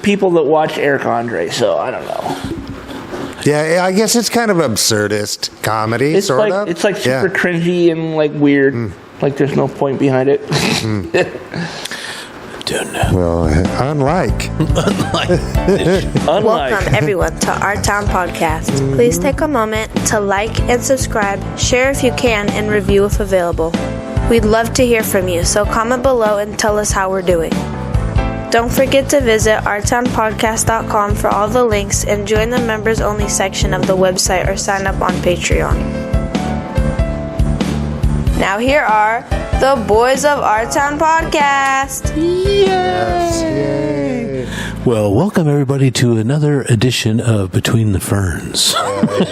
people that watch Eric Andre, so I don't know. Yeah, I guess it's kind of absurdist comedy, It's sort like of. it's like super cringy and like weird. Like there's no point behind it. Don't know. Well, unlike. Welcome, everyone, to Our Town Podcast. Please take a moment to like and subscribe, share if you can, and review if available. We'd love to hear from you, so comment below and tell us how we're doing. Don't forget to visit ourtownpodcast.com for all the links and join the members-only section of the website or sign up on Patreon. Now here are the boys of Our Town Podcast. Yes, yay. Well, welcome everybody to another edition of Between the Ferns.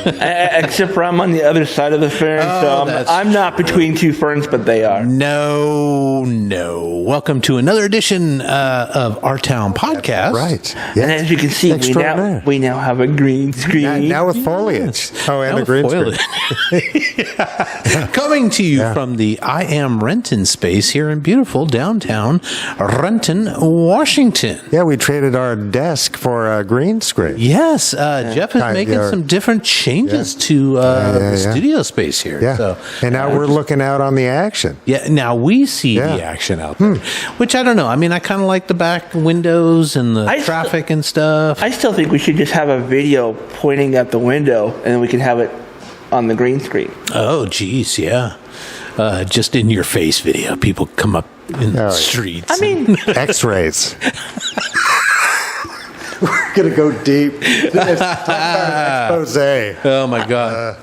Except for I'm on the other side of the fern, so I'm not between two ferns, but they are. No. Welcome to another edition of Our Town Podcast. Right. And Yes. as you can see, Extraordinaire. we now have a green screen. Now with foliage. Oh, and Now the green with screen. Coming to you from the I Am Renton space here in beautiful downtown Renton, Washington. Yeah, we traded our desk for a green screen. Yes, Jeff is making some different changes to the studio space here. Yeah. So, and now we're looking out on the action. yeah, now we see the action out there, which I don't know. I mean, I kind of like the back windows and the traffic and stuff. I still think we should just have a video pointing at the window, and then we can have it on the green screen. Oh, geez, yeah. Just in your face video. People come up in the streets. I mean, X-rays. We're going to go deep. Expose. Oh my God.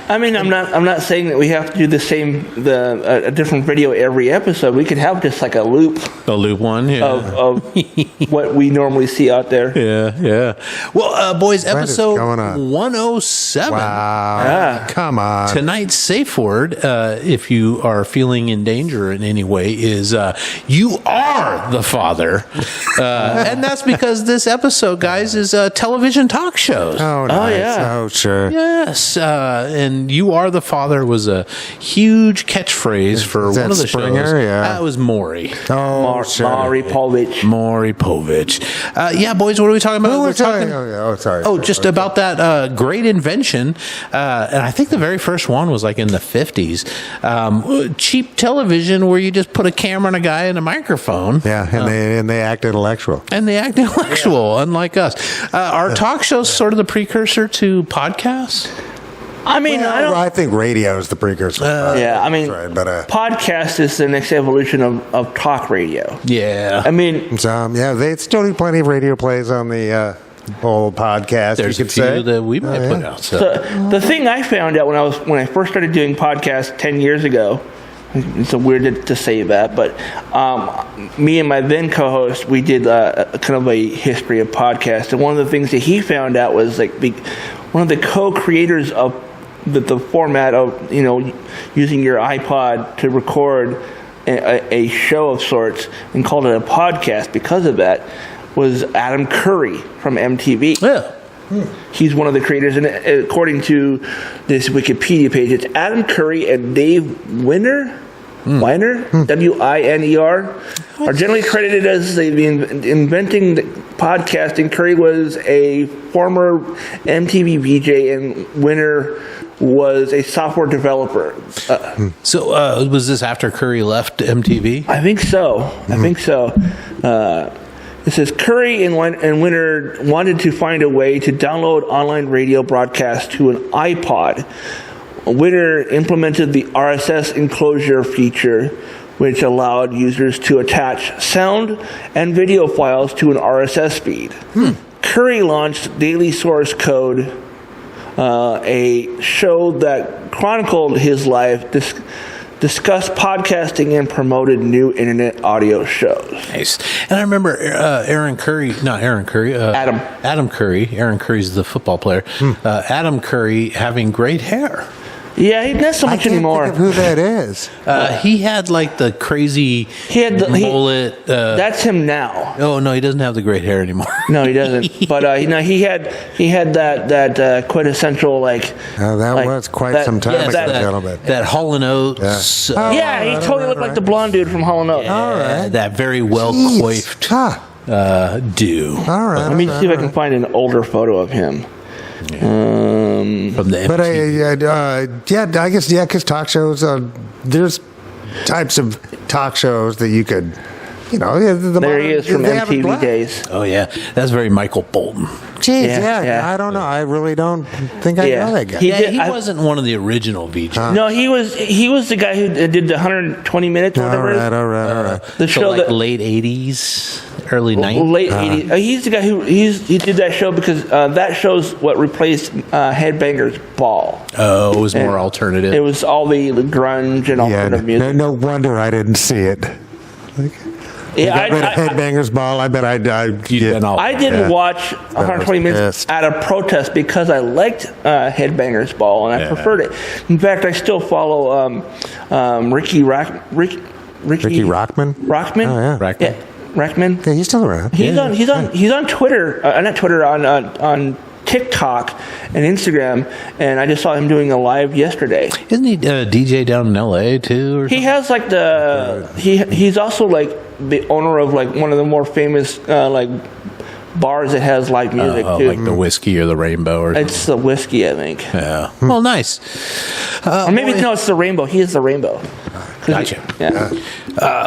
I mean, I'm not saying that we have to do a different video every episode. We could have just like a loop The loop one, yeah. of what we normally see out there. Yeah. Well, boys, What is episode going on? 107. Wow. Yeah. Come on. Tonight's safe word, if you are feeling in danger in any way, is you are the father. And that's because this episode, guys, is television talk shows. Oh, nice. yeah. Oh, sure. Yes, and "You Are the Father" was a huge catchphrase for that one of the Springer? shows. Yeah. That was Maury. Oh, sure. Maury Povich. Maury Povich. Yeah, boys, what are we talking about? Who We're was talking? Sorry. Oh, just about that great invention. And I think the very first one was like in the 50s. Cheap television where you just put a camera and a guy and a microphone. Yeah, and they act intellectual. And they act intellectual, unlike us. Are talk shows sort of the precursor to podcasts? I mean, I think radio is the precursor. yeah, I mean, Right, but podcast is the next evolution of talk radio. Yeah. I mean, they still do plenty of radio plays on the old podcast. There's you a could few say that we might put out. So. the thing I found out when I first started doing podcasts 10 years ago, it's so weird to say that, but me and my then co-host, we did kind of a history of podcasts, and one of the things that he found out was like one of the co-creators of the format of using your iPod to record a show of sorts and called it a podcast because of that was Adam Curry from MTV. Yeah. He's one of the creators, and according to this Wikipedia page, it's Adam Curry and Dave Winer, W-I-N-E-R, are generally credited as inventing the podcasting. Curry was a former MTV VJ, and Winer was a software developer. So was this after Curry left MTV? I think so. It says Curry and Winer wanted to find a way to download online radio broadcasts to an iPod. Winer implemented the RSS enclosure feature, which allowed users to attach sound and video files to an RSS feed. Curry launched Daily Source Code, a show that chronicled his life, discussed podcasting, and promoted new internet audio shows. Nice. And I remember Adam Curry. Aaron Curry's the football player. Adam Curry having great hair. Yeah, he's not so much anymore. Think of who that is. He had like the crazy mullet. That's him now. Oh no, he doesn't have the great hair anymore. No, he doesn't. But he had that quintessential that was quite some time ago, gentlemen. That Hall & Oates. Yeah, he totally looked like the blonde dude from Hall & Oates. All right. That very well coiffed. do. All right. Let me see if I can find an older photo of him. From the But MTV. I guess because talk shows, there's types of talk shows that you could, There he is from they have a MTV blast. days. Oh yeah, that's very Michael Bolton. Jeez, Yeah, yeah. I don't know. I really don't think I Yeah. know that guy. He Yeah, did- he I- wasn't one of the original VJs. No, he was the guy who did the 120 minutes or all whatever. right. The So show like that late 80s, early 90s. late 80s. He's the guy he did that show because that show's what replaced Headbangers Ball. Oh, it was more And alternative. It was all the grunge and Yeah, alternative music. no wonder I didn't see it. Yeah, I bet Headbangers Ball. I bet You'd yeah. been all I didn't watch 120 minutes pissed. out of protest because I liked Headbangers Ball and I preferred it. In fact, I still follow Ricky Ricky Rockman. Rockman. Oh, yeah. Rackman. Yeah, Rackman. Yeah, he's still around. He's on Twitter. Not Twitter, on TikTok and Instagram, and I just saw him doing a live yesterday. Isn't he DJ down in LA too? Or He has like he's also like the owner of like one of the more famous like bars that has live music too. like the Whiskey or the Rainbow or something? It's the whiskey, I think. Yeah. Well, nice. Or maybe no, it's the Rainbow. He is the Rainbow. Gotcha. Yeah.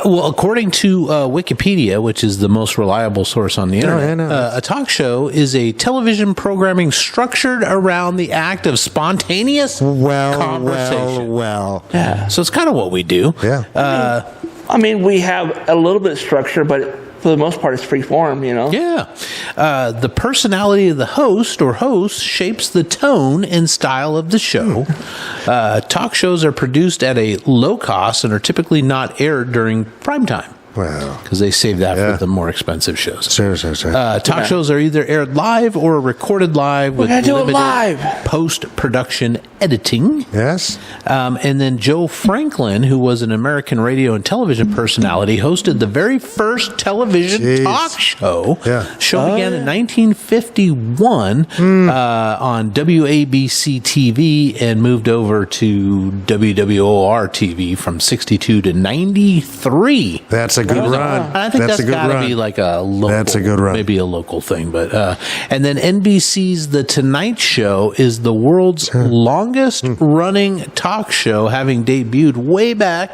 Well, according to Wikipedia, which is the most reliable source on the internet, I know. a talk show is a television programming structured around the act of spontaneous conversation. Well. Yeah. So it's kind of what we do. Yeah. I mean, we have a little bit of structure, but for the most part, it's free form. Yeah. The personality of the host or hosts shapes the tone and style of the show. Talk shows are produced at a low cost and are typically not aired during prime time Well. because they save that Yeah. for the more expensive shows. Sure. Talk shows are either aired live or recorded live with gotta do it limited live. post-production editing. Yes. And then Joe Franklin, who was an American radio and television personality, hosted the very first television Jeez. talk show. Yeah. Show began in 1951 on WABC TV and moved over to WWOR TV from 62 to 93. That's a good run. And I think That's that's a good got to run. be like a local. That's a good run. Maybe a local thing, but and then NBC's The Tonight Show is the world's longest running talk show, having debuted way back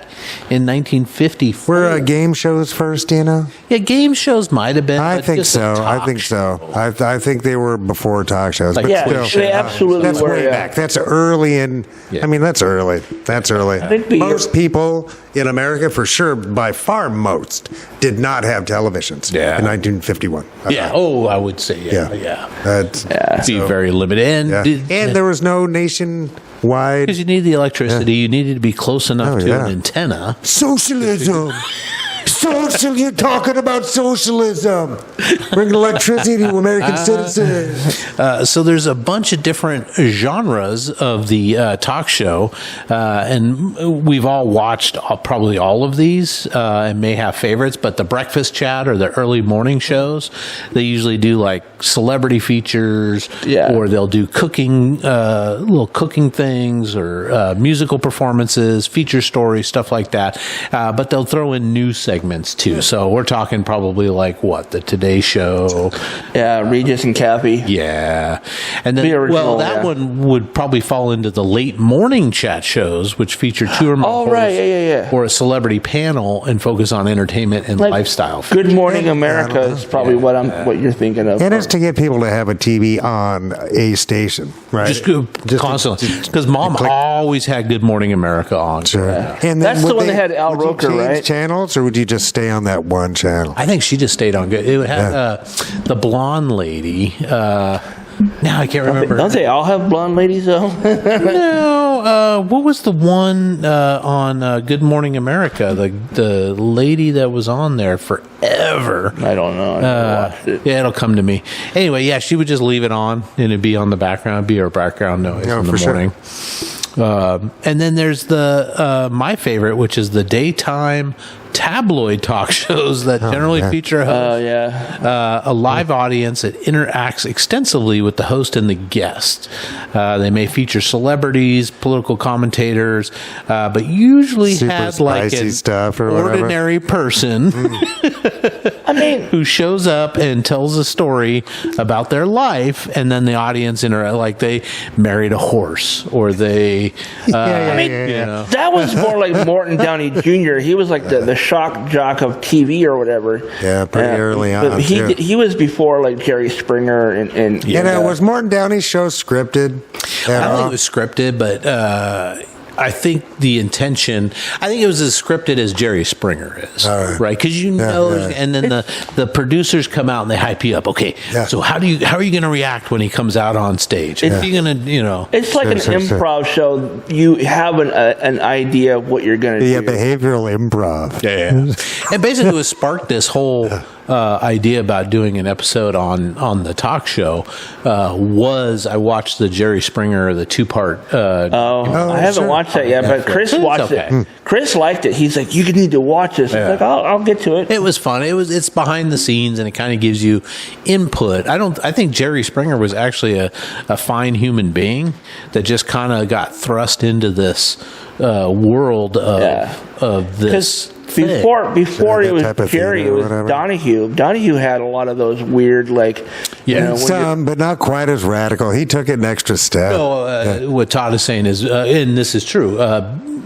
in 1954. Were game shows first, Yeah, game shows might have been. I but think just a so. I talk think so. show. I think they were before talk shows. Like but Yeah, still, they absolutely that's were. way Yeah. back. That's early in. Yeah. I mean, that's early. That's early. think Most people in America, for sure, by far most, did not have televisions. Yeah. In 1951. Yeah. Oh, I would say yeah. Yeah. That's, Be very limited, and yeah. And there was no nationwide because you need the electricity, you needed to be close enough Oh, to yeah. an antenna. socialism. You're talking about socialism. Bring electricity to American citizens. So there's a bunch of different genres of the talk show, and we've all watched probably all of these and may have favorites. But the breakfast chat or the early morning shows, they usually do like celebrity features, Yeah. or they'll do cooking, little cooking things, or musical performances, feature stories, stuff like that. But they'll throw in news segments too. So we're talking probably like what, the Today Show. Yeah, Regis and Kathy. Yeah. And then, The original, that yeah. one would probably fall into the late morning chat shows, which feature two or more Oh, right. hosts Yeah. or a celebrity panel and focus on entertainment and Like, lifestyle. Good Morning America is probably what you're thinking of. And it's to get people to have a TV on a station, right? Just constantly. Because Mom always had Good Morning America on. Sure. And then That's the would one that had Al would you Roker, change right? channels, or would you just stay on that one channel? I think she just stayed on good. It had the blonde lady. Now I can't remember. Don't they all have blonde ladies though? No, what was the one on Good Morning America? The lady that was on there forever. I don't know. I never watched it. Yeah, it'll come to me. Anyway, yeah, she would just leave it on and it'd be on the background, be her background noise Yeah, in the for sure. morning. And then there's the my favorite, which is the daytime tabloid talk shows that generally feature a host, yeah. a live audience that interacts extensively with the host and the guest. They may feature celebrities, political commentators, but usually Super has like spicy an stuff or whatever. ordinary person I mean, who shows up and tells a story about their life, and then the audience like they married a horse or they. yeah. that was more like Morton Downey Jr. He was like the shock jock of TV or whatever. Yeah, pretty early but on, He too. he was before like Jerry Springer and Was Morton Downey's show scripted? I don't think it was scripted, but I think the intention, I think it was as scripted as Jerry Springer is, All right. right? Because Yeah. and then the producers come out and they hype you up. Okay, Yeah. so how are you going to react when he comes out on stage? Are you going to, It's like an Sure. improv show. You have an idea of what you're going to Yeah, do. behavioral improv. and basically what sparked this whole idea about doing an episode on the talk show was I watched the Jerry Springer, the 2-part. I haven't sure. watched that yet, but Chris watched it. Chris liked it. He's like, "You need to watch this." Yeah. I'm like, I'll get to it. It was fun. It's behind the scenes, and it kind of gives you input. I think Jerry Springer was actually a fine human being that just kind of got thrust into this world of this. Before That it was type of Jerry, theater it or was whatever. Donahue. Donahue had a lot of those weird, like, when Some, but not quite as radical. He took it an extra step. What Todd is saying is, and this is true.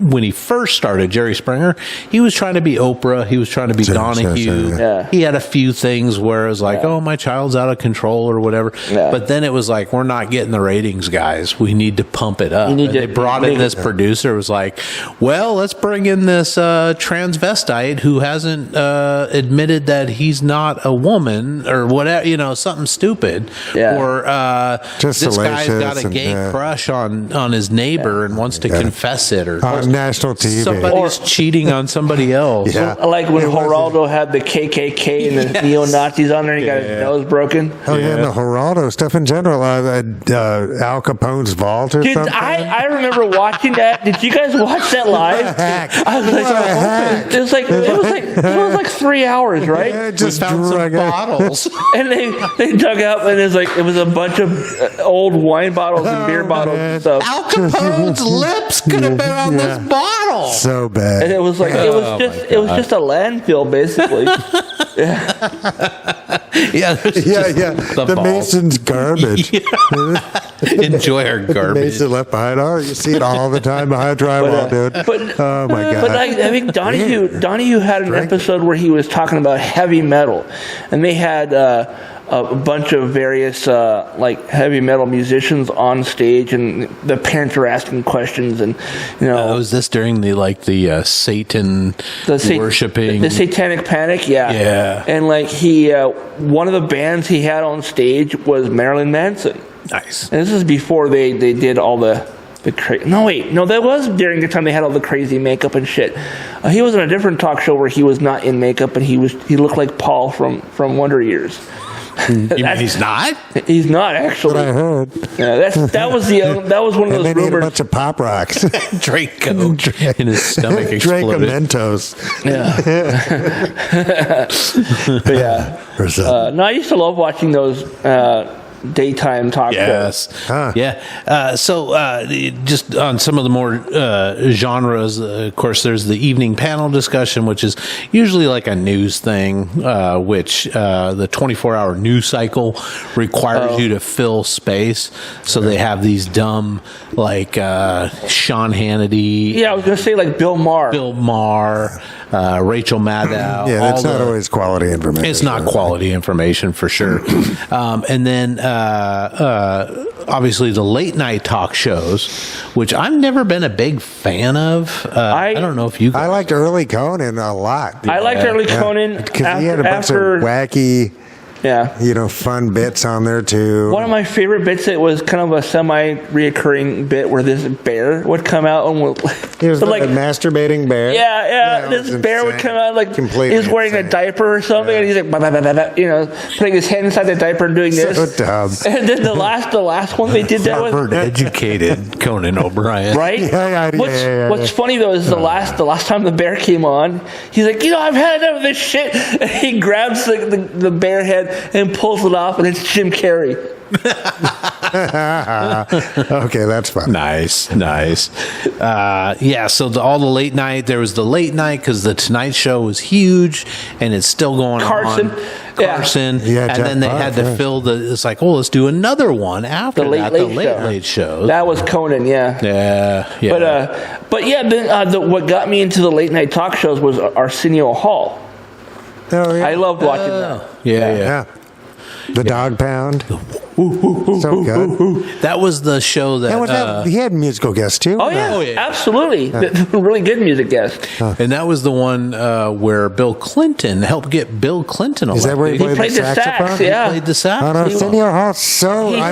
When he first started Jerry Springer, he was trying to be Oprah. He was trying to be Donahue. sure. Yeah. He had a few things where it was like, "Oh, my child's out of control" or whatever. Yeah. But then it was like, "We're not getting the ratings, guys. We need to pump it up." You need And to- they brought in this producer. It was like, "Well, let's bring in this transvestite who hasn't admitted that he's not a woman or whatever, something stupid, Yeah. or Just this guy's salacious got a and, gay crush on his neighbor and wants to confess it, or On national TV. somebody's cheating on somebody else." Yeah. Like when It wasn't- Geraldo had the KKK and the neo-Nazis on there, and he got his nose broken. Oh, yeah, and the Geraldo stuff in general. Al Capone's vault or Dude, something. I remember watching that. Did you guys watch that live? What a hack. I was like, What a hack. it was like 3 hours, right? Yeah, We just found some drug it. bottles. And they dug up, and it was a bunch of old wine bottles and beer bottles and stuff. Al Capone's lips could have been on this bottle. So And bad. it was like it was just a landfill basically. Yeah, there's Yeah, just yeah. The balls. Mason's garbage. Enjoy our garbage. Mason left behind. Oh, you see it all the time behind drywall, dude. Oh my god. But I think Donahue had an episode where he was talking about heavy metal, and they had a bunch of various like heavy metal musicians on stage, and the parents were asking questions, and Was this during the Satan worshiping? the Satanic Panic, yeah. Yeah. And like one of the bands he had on stage was Marilyn Manson. Nice. And this is before they did all the that was during the time they had all the crazy makeup and shit. He was in a different talk show where he was not in makeup, and he looked like Paul from Wonder Years. You mean he's not? He's not actually. I heard. Yeah, that was one of And those then he had a rumors. bunch of Pop Rocks. Draco in his stomach exploded. Mentos. But yeah. Or something. No, I used to love watching those daytime talk shows. Yes. Huh. Yeah. So just on some of the more genres, of course, there's the evening panel discussion, which is usually like a news thing, which the 24-hour news cycle requires you to fill space. So they have these dumb, like Sean Hannity, Yeah, I was gonna say like Bill Maher. Bill Maher, Rachel Maddow. Yeah, that's all not the- always quality information. It's not quality information for sure. And then obviously the late night talk shows, which I've never been a big fan of. I don't know if you I liked early Conan a lot. I liked early Conan because he had a bunch after. of wacky Yeah. Fun bits on there too. One of my favorite bits, it was kind of a semi-reoccurring bit where this bear would come out and would, He was like, a masturbating bear. yeah, it this was bear would insane. come out like Completely he was wearing insane. a diaper or something, and he's like, bah, bah, bah, bah, bah, putting his hand inside the diaper and doing this. So dumb. And then the last one they did that with. Harvard-educated Conan O'Brien. Right? Yeah, What's funny though is the last time the bear came on, he's like, I've had enough of this shit. And he grabs the bear head and pulls it off, and it's Jim Carrey. Okay, that's fun. Nice. So all the late night, there was the late night because the Tonight Show was huge and it's still going Carson. on. Yeah. Carson. Yeah, and Jeff then they Park, had to yeah. fill it's like, let's do another one after The Late that. Late the Show. Late Show. That was Conan, yeah. Yeah. But yeah, then what got me into the late night talk shows was Arsenio Hall. Oh, yeah. I loved watching that. Yeah. Yeah. The Dog Pound. So good. That was the show that. He had musical guests too. Oh yeah, Oh, yeah. absolutely. Really good music guest. And that was the one where Bill Clinton helped get Bill Clinton elected. Is that where he He played, played the saxophone? sax, yeah. Played the sax. Oh, no, Arsenio Hall.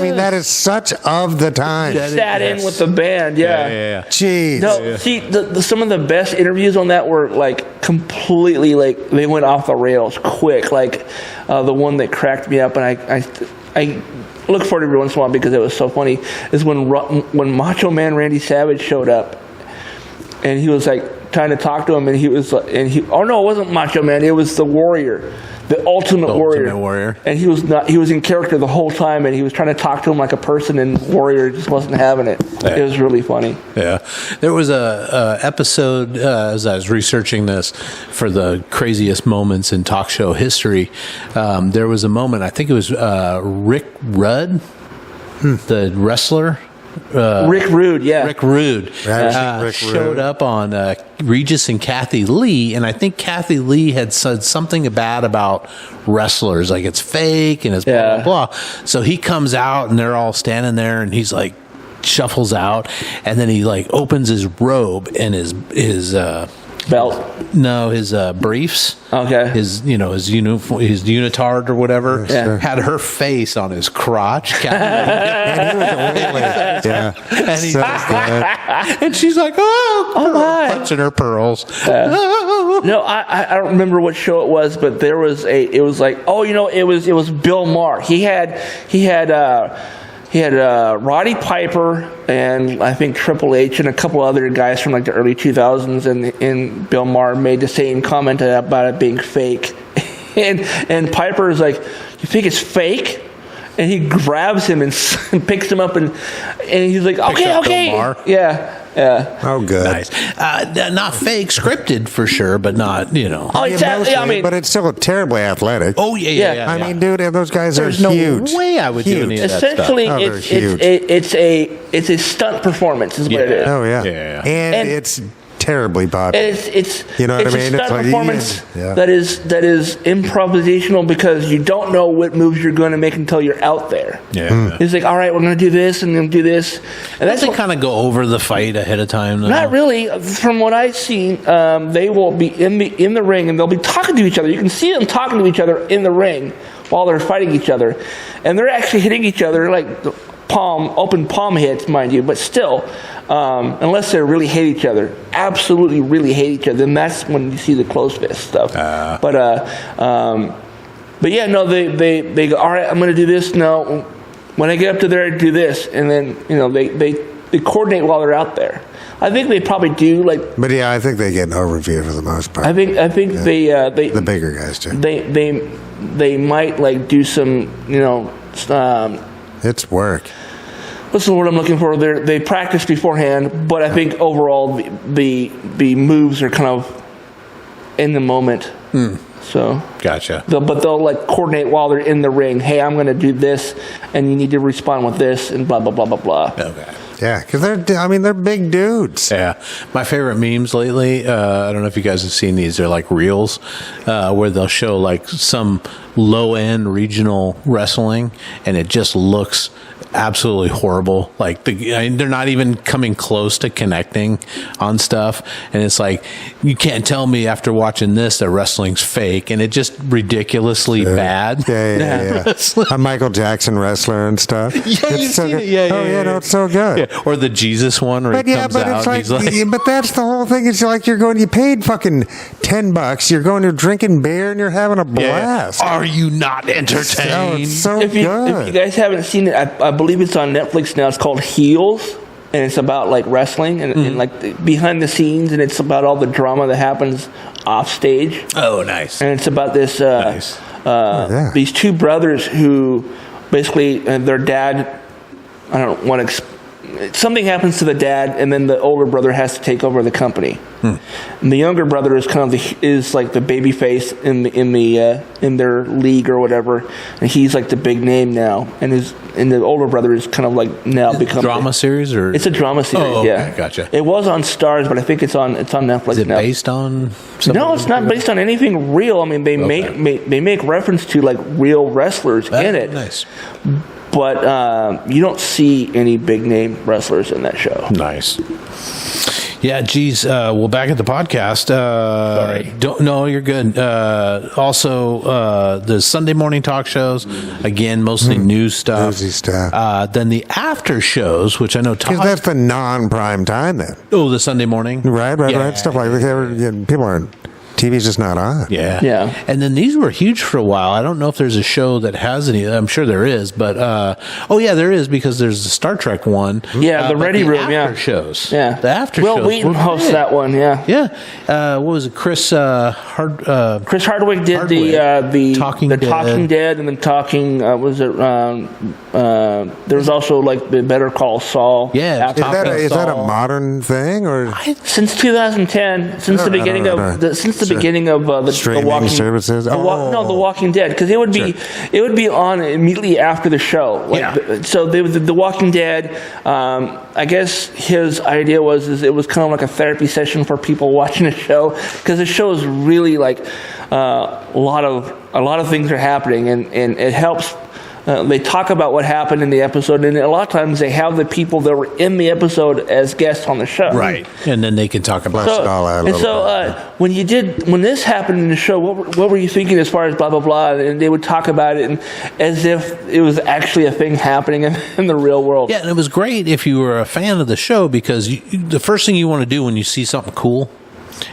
He- That is such of the time. Sat in with the band, yeah. Jeez. No, see, some of the best interviews on that were like completely like they went off the rails quick. Like the one that cracked me up, and I look forward to every once in a while because it was so funny. Is when Macho Man Randy Savage showed up, and he was like trying to talk to him, and oh no, it wasn't Macho Man, it was the Warrior. The Ultimate Warrior. And he was in character the whole time, and he was trying to talk to him like a person, and Warrior just wasn't having it. Yeah. It was really funny. Yeah, there was a episode as I was researching this for the craziest moments in talk show history. There was a moment, I think it was Rick Rudd, the wrestler. Rick Rude, yeah. Rick Rude Rick showed Rude. up on Regis and Kathy Lee, and I think Kathy Lee had said something bad about wrestlers, like it's fake and it's blah, Yeah. blah, blah. So he comes out, and they're all standing there, and he's like, shuffles out, and then he like opens his robe and his Belt. his briefs. Okay. His his uniform, his unitard or whatever, Yeah. had her face on his crotch. Kathy And he was a wheelie. Yeah. And he's So just good. and she's like, oh my. clutching her pearls. No, I don't remember what show it was, but it was like, it was Bill Maher. He had Roddy Piper and I think Triple H and a couple other guys from like the early 2000s, and Bill Maher made the same comment about it being fake. And Piper is like, "You think it's fake?" And he grabs him and picks him up, and he's like, "Okay, up Bill okay." Maher? Yeah. Oh, good. Nice. Not fake, scripted for sure, but not, Oh, exactly. I mean, but it's still terribly athletic. Oh, yeah. I mean, dude, those guys There's are no huge. way I would do any of that stuff. essentially, Oh, they're it's huge. it's a stunt performance, is what it is. Oh, yeah. Yeah. And And- it's terribly popular. It's You know what it's I mean? a stunt It's like, performance yeah. that is improvisational because you don't know what moves you're going to make until you're out there. Yeah. It's like, all right, we're going to do this and then do this, and That's that's they what, kind of go over the fight ahead of time. Though. not really. From what I've seen, they will be in the ring and they'll be talking to each other. You can see them talking to each other in the ring while they're fighting each other, and they're actually hitting each other like open palm hits, mind you, but still, unless they really hate each other, absolutely really hate each other, then that's when you see the closed fist stuff. But yeah, no, they go, all right, I'm going to do this. No, when I get up to there, I do this, and then they coordinate while they're out there. I think they probably do like. But yeah, I think they get an overview for the most part. I think they the bigger guys do. they might like do some It's work. what's the word I'm looking for? They practice beforehand, but I think overall the moves are kind of in the moment. So Gotcha. they'll like coordinate while they're in the ring. Hey, I'm going to do this, and you need to respond with this, and blah blah blah blah blah. Okay. Yeah, because they're big dudes. Yeah, my favorite memes lately. I don't know if you guys have seen these. They're like reels, where they'll show like some low end regional wrestling, and it just looks absolutely horrible. Like they're not even coming close to connecting on stuff, and it's like you can't tell me after watching this that wrestling's fake, and it just ridiculously bad. Yeah. A Michael Jackson wrestler and stuff. Yeah, It's you've so seen good. it. Yeah, oh, yeah, yeah, no, it's so good. Yeah. Or the Jesus one where But he yeah, comes but out it's and like, he's like, but that's the whole thing. It's like you paid fucking $10. You're going to drinking beer and you're having a blast. are you not Oh, entertained? it's so If you good. guys haven't seen it, I believe it's on Netflix now. It's called Heels, and it's about like wrestling and like behind the scenes, and it's about all the drama that happens off stage. Oh, nice. And it's about this Nice. yeah. these two brothers who basically their dad. I don't want to. Something happens to the dad, and then the older brother has to take over the company. And the younger brother is kind of is like the baby face in their league or whatever, and he's like the big name now. And the older brother is kind of like now become Drama series or It's a drama series. Oh, okay, yeah, gotcha. It was on Stars, but I think it's on Netflix is it now. based on? No, it's not based on anything real. I mean, they make reference to like real wrestlers in it. Nice. But you don't see any big name wrestlers in that show. Nice. Yeah, geez. Well, back at the podcast. Sorry. No, you're good. Also, the Sunday morning talk shows, again, mostly news stuff. Newsy stuff. Then the after shows, which I know Because Todd. that's the non-prime time then. Oh, the Sunday morning. Right. Yeah. Stuff like that. People aren't. TV's just not on. Yeah. Yeah. And then these were huge for a while. I don't know if there's a show that has any. I'm sure there is, but oh yeah, there is because there's the Star Trek one. Yeah, the but Ready Room, after yeah. shows. Yeah, The after Will shows. Wheaton were hosts big. that one. Yeah, Yeah. What was it? Chris Chris Hardwick did Hardwick. the Talking Dead. Talking Dead, and then Talking was it? There was also like the Better Call Saul. Yeah, Is that, Talking is that a Saul. modern thing or Since 2010, since the beginning of the streaming Walking services? The Walking Dead, because it would be on immediately after the show. So the Walking Dead. I guess his idea was it was kind of like a therapy session for people watching the show, because the show is really like a lot of things are happening, and it helps. They talk about what happened in the episode, and a lot of times they have the people that were in the episode as guests on the show. Right. And then they can talk about Flesh it all out a little bit. When this happened in the show, what were you thinking as far as blah blah blah? And they would talk about it and as if it was actually a thing happening in the real world. Yeah, and it was great if you were a fan of the show, because the first thing you want to do when you see something cool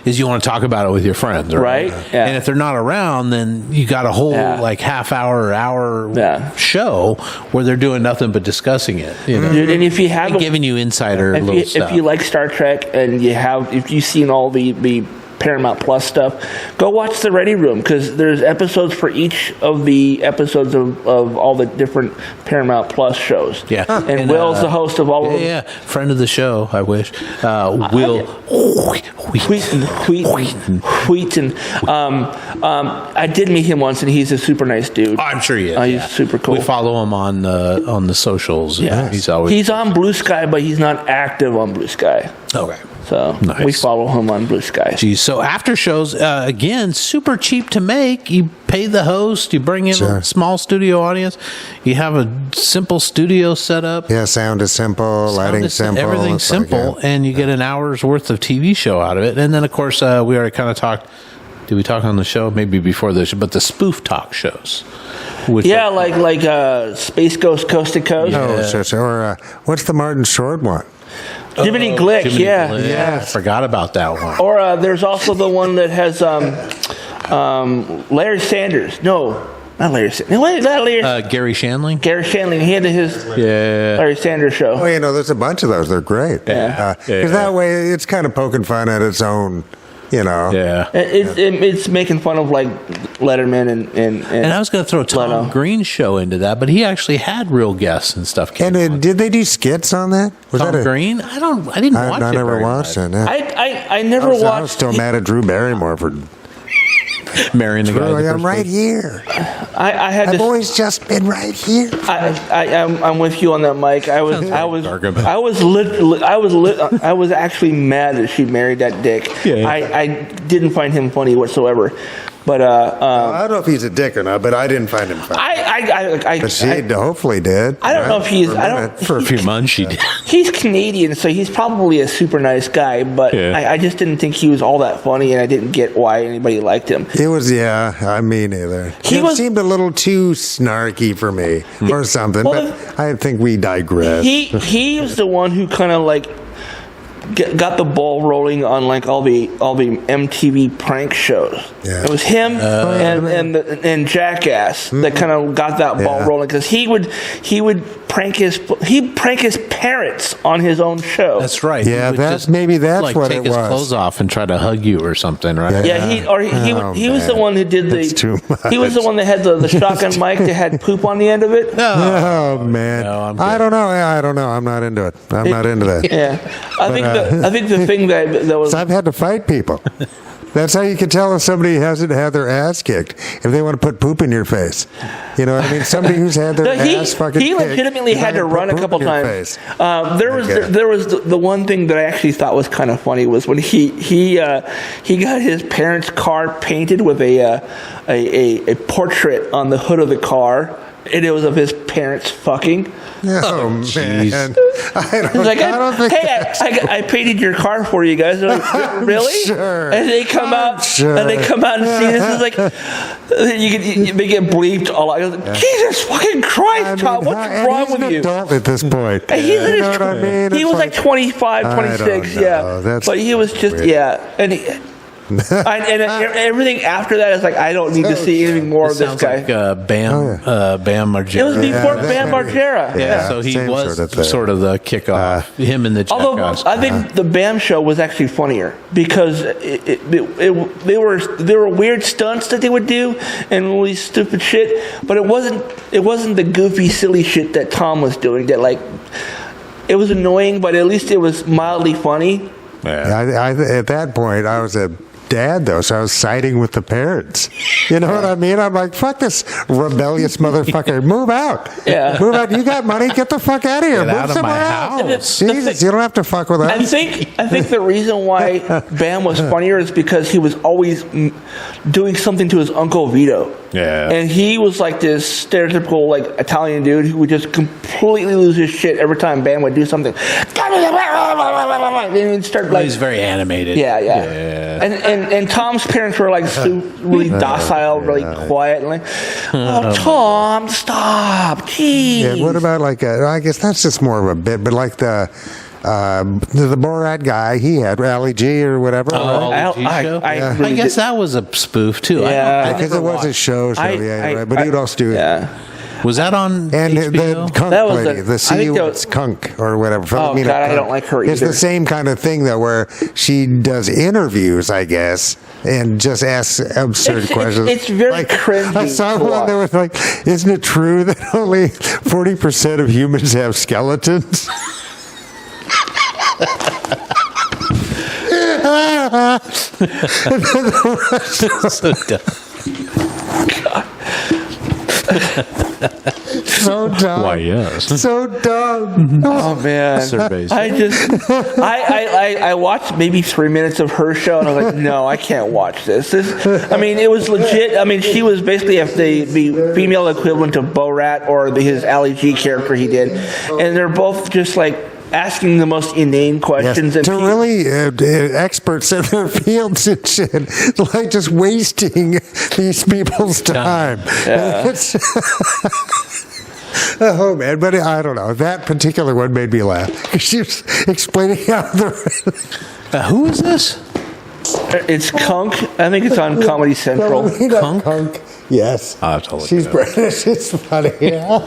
is you want to talk about it with your friends, Right, yeah. And if they're not around, then you got a whole like half hour or hour show where they're doing nothing but discussing it, you know, Dude, and if you have and giving you insider little stuff. if you like Star Trek and if you've seen all the Paramount Plus stuff, go watch the Ready Room, because there's episodes for each of the episodes of all the different Paramount Plus shows. Yeah. And Will's the host of all of them. Yeah, friend of the show, I wish. Will Wheaton. I did meet him once, and he's a super nice dude. I'm sure he is. He's super cool. We follow him on the socials. Yeah. He's on Blue Sky, but he's not active on Blue Sky. okay. So Nice. we follow him on Blue Sky. Geez, so after shows, again, super cheap to make. You pay the host, you bring in a small studio audience, you have a simple studio set up. Yeah, sound is simple, lighting simple. Everything's It's like, simple, and you get an hour's worth of TV show out of it. And then, of course, we already kind of talked. Did we talk on the show? Maybe before this, but the spoof talk shows. Which Yeah, like Space Ghost Coast to Coast. Oh, sure. Or what's the Martin Short one? Jiminy Glick, Jiminy yeah. Glick. Yeah. I forgot about that one. Or there's also the one that has Larry Sanders. No, not Larry Sanders. No, wait, not Larry. Gary Shandling. Gary Shandling. He had his Yeah. Larry Sanders show. Oh, there's a bunch of those. They're great. Yeah. Because that way it's kind of poking fun at its own, Yeah. It's making fun of like Letterman and And I was going to throw Tom Leno. Green's show into that, but he actually had real guests and stuff. came And on. did they do skits on that? Was Tom that Green? I didn't watch it. I never very watched much. it. Yeah. I never I was watched. still mad at Drew Barrymore for. Marrying the guy. Really, the I'm first right place. here. I had I've to. always just been right here. I'm with you on that, Mike. I was actually mad that she married that dick. Yeah. I didn't find him funny whatsoever. But I don't know if he's a dick or not, but I didn't find him funny. But she hopefully did. I don't know if he's. For a I don't. minute. For a few months, she did. He's Canadian, so he's probably a super nice guy. But Yeah. I just didn't think he was all that funny, and I didn't get why anybody liked him. It was, I mean, neither. It seemed a little too snarky for me or something, Well, but I think we digress. He was the one who kind of like got the ball rolling on like all the MTV prank shows. Yeah. It was him and Jackass that kind of got that ball Yeah. rolling because he would prank his parents on his own show. That's right. Yeah, He would that's what take it his was. clothes off and try to hug you or something, right? Yeah, he was the man. one who did That's too he was the much. one that had the shotgun mic that had poop on the end of it. Oh man, No, I'm good. I don't know. I'm not into it. I'm not into that. Yeah, I think the thing that was So I've had to fight people. That's how you can tell if somebody hasn't had their ass kicked. If they want to put poop in your face, you know what I mean. Somebody who's had their ass fucking he kicked, legitimately is not had to gonna put run a poop couple in your times. face. There was the one thing that I actually thought was kind of funny was when he got his parents' car painted with a portrait on the hood of the car, and it was of his parents fucking. Oh man, jeez. I He's don't, like, I don't think. I painted your car for you guys. They're like, really? Sure. And they come out sure. and see this. It's like they get bleeped all out. Jesus fucking Christ, I mean, Tom, what's and wrong he's with an you? adult at this point. And he's in you his know what I mean? He It's was like 25, I 26, don't know. yeah. That's But he was just, weird. and everything after that is like, I don't need to see anything more of this Sounds guy. like Bam Margera. It was before Yeah, Bam Margera. Yeah. So he same was sort of thing. sort of the kickoff. Him and the Although Jackass. I think the Bam show was actually funnier because they were weird stunts that they would do and really stupid shit, but it wasn't the goofy silly shit that Tom was doing. That like it was annoying, but at least it was mildly funny. At that point, I was a dad, though, so I was siding with the parents. You know what I mean? I'm like, fuck this rebellious motherfucker. Move out. Yeah. Move out. You got money. Get the fuck out of here. Get Move out of my somewhere house. else. Jesus, you don't have to fuck with I us. think the reason why Bam was funnier is because he was always doing something to his Uncle Vito. Yeah. And he was like this stereotypical like Italian dude who would just completely lose his shit every time Bam would do something. And he'd start like He's very animated. yeah. Yeah. And Tom's parents were like really docile, really quiet, and like, oh Tom, stop, jeez. Yeah, what about like, I guess that's just more of a bit, but like the Borat guy, he had Ali G or whatever. Oh, right? Ali G show? I I really guess did- that was a spoof too. Yeah. Because it was a show, so right. But he'd also do it. Yeah. Was that on And HBO? the Kunk That was lady, I the think that CEO, was- Kunk or whatever. Oh, Philomena God, I Kunk. don't like her It's either. the same kind of thing, though, where she does interviews, I guess, and just asks absurd questions. it's very cringy I saw to one watch. that was like, isn't it true that only 40% of humans have skeletons? So dumb. So dumb. Why, yes. So dumb. Oh man, Surveys. I watched maybe 3 minutes of her show and I was like, no, I can't watch this. I mean, it was legit. I mean, she was basically the female equivalent of Borat or his Ali G character he did, and they're both just like asking the most inane Yes, questions and to really experts in their fields and shit, like just wasting these people's time. Yeah. It's- oh man, but I don't know. That particular one made me laugh. She was explaining how the Who is this? It's Kunk. I think it's on Comedy Central. Kunk. Yes, I'll have to look she's it up. British. It's funny. Yeah.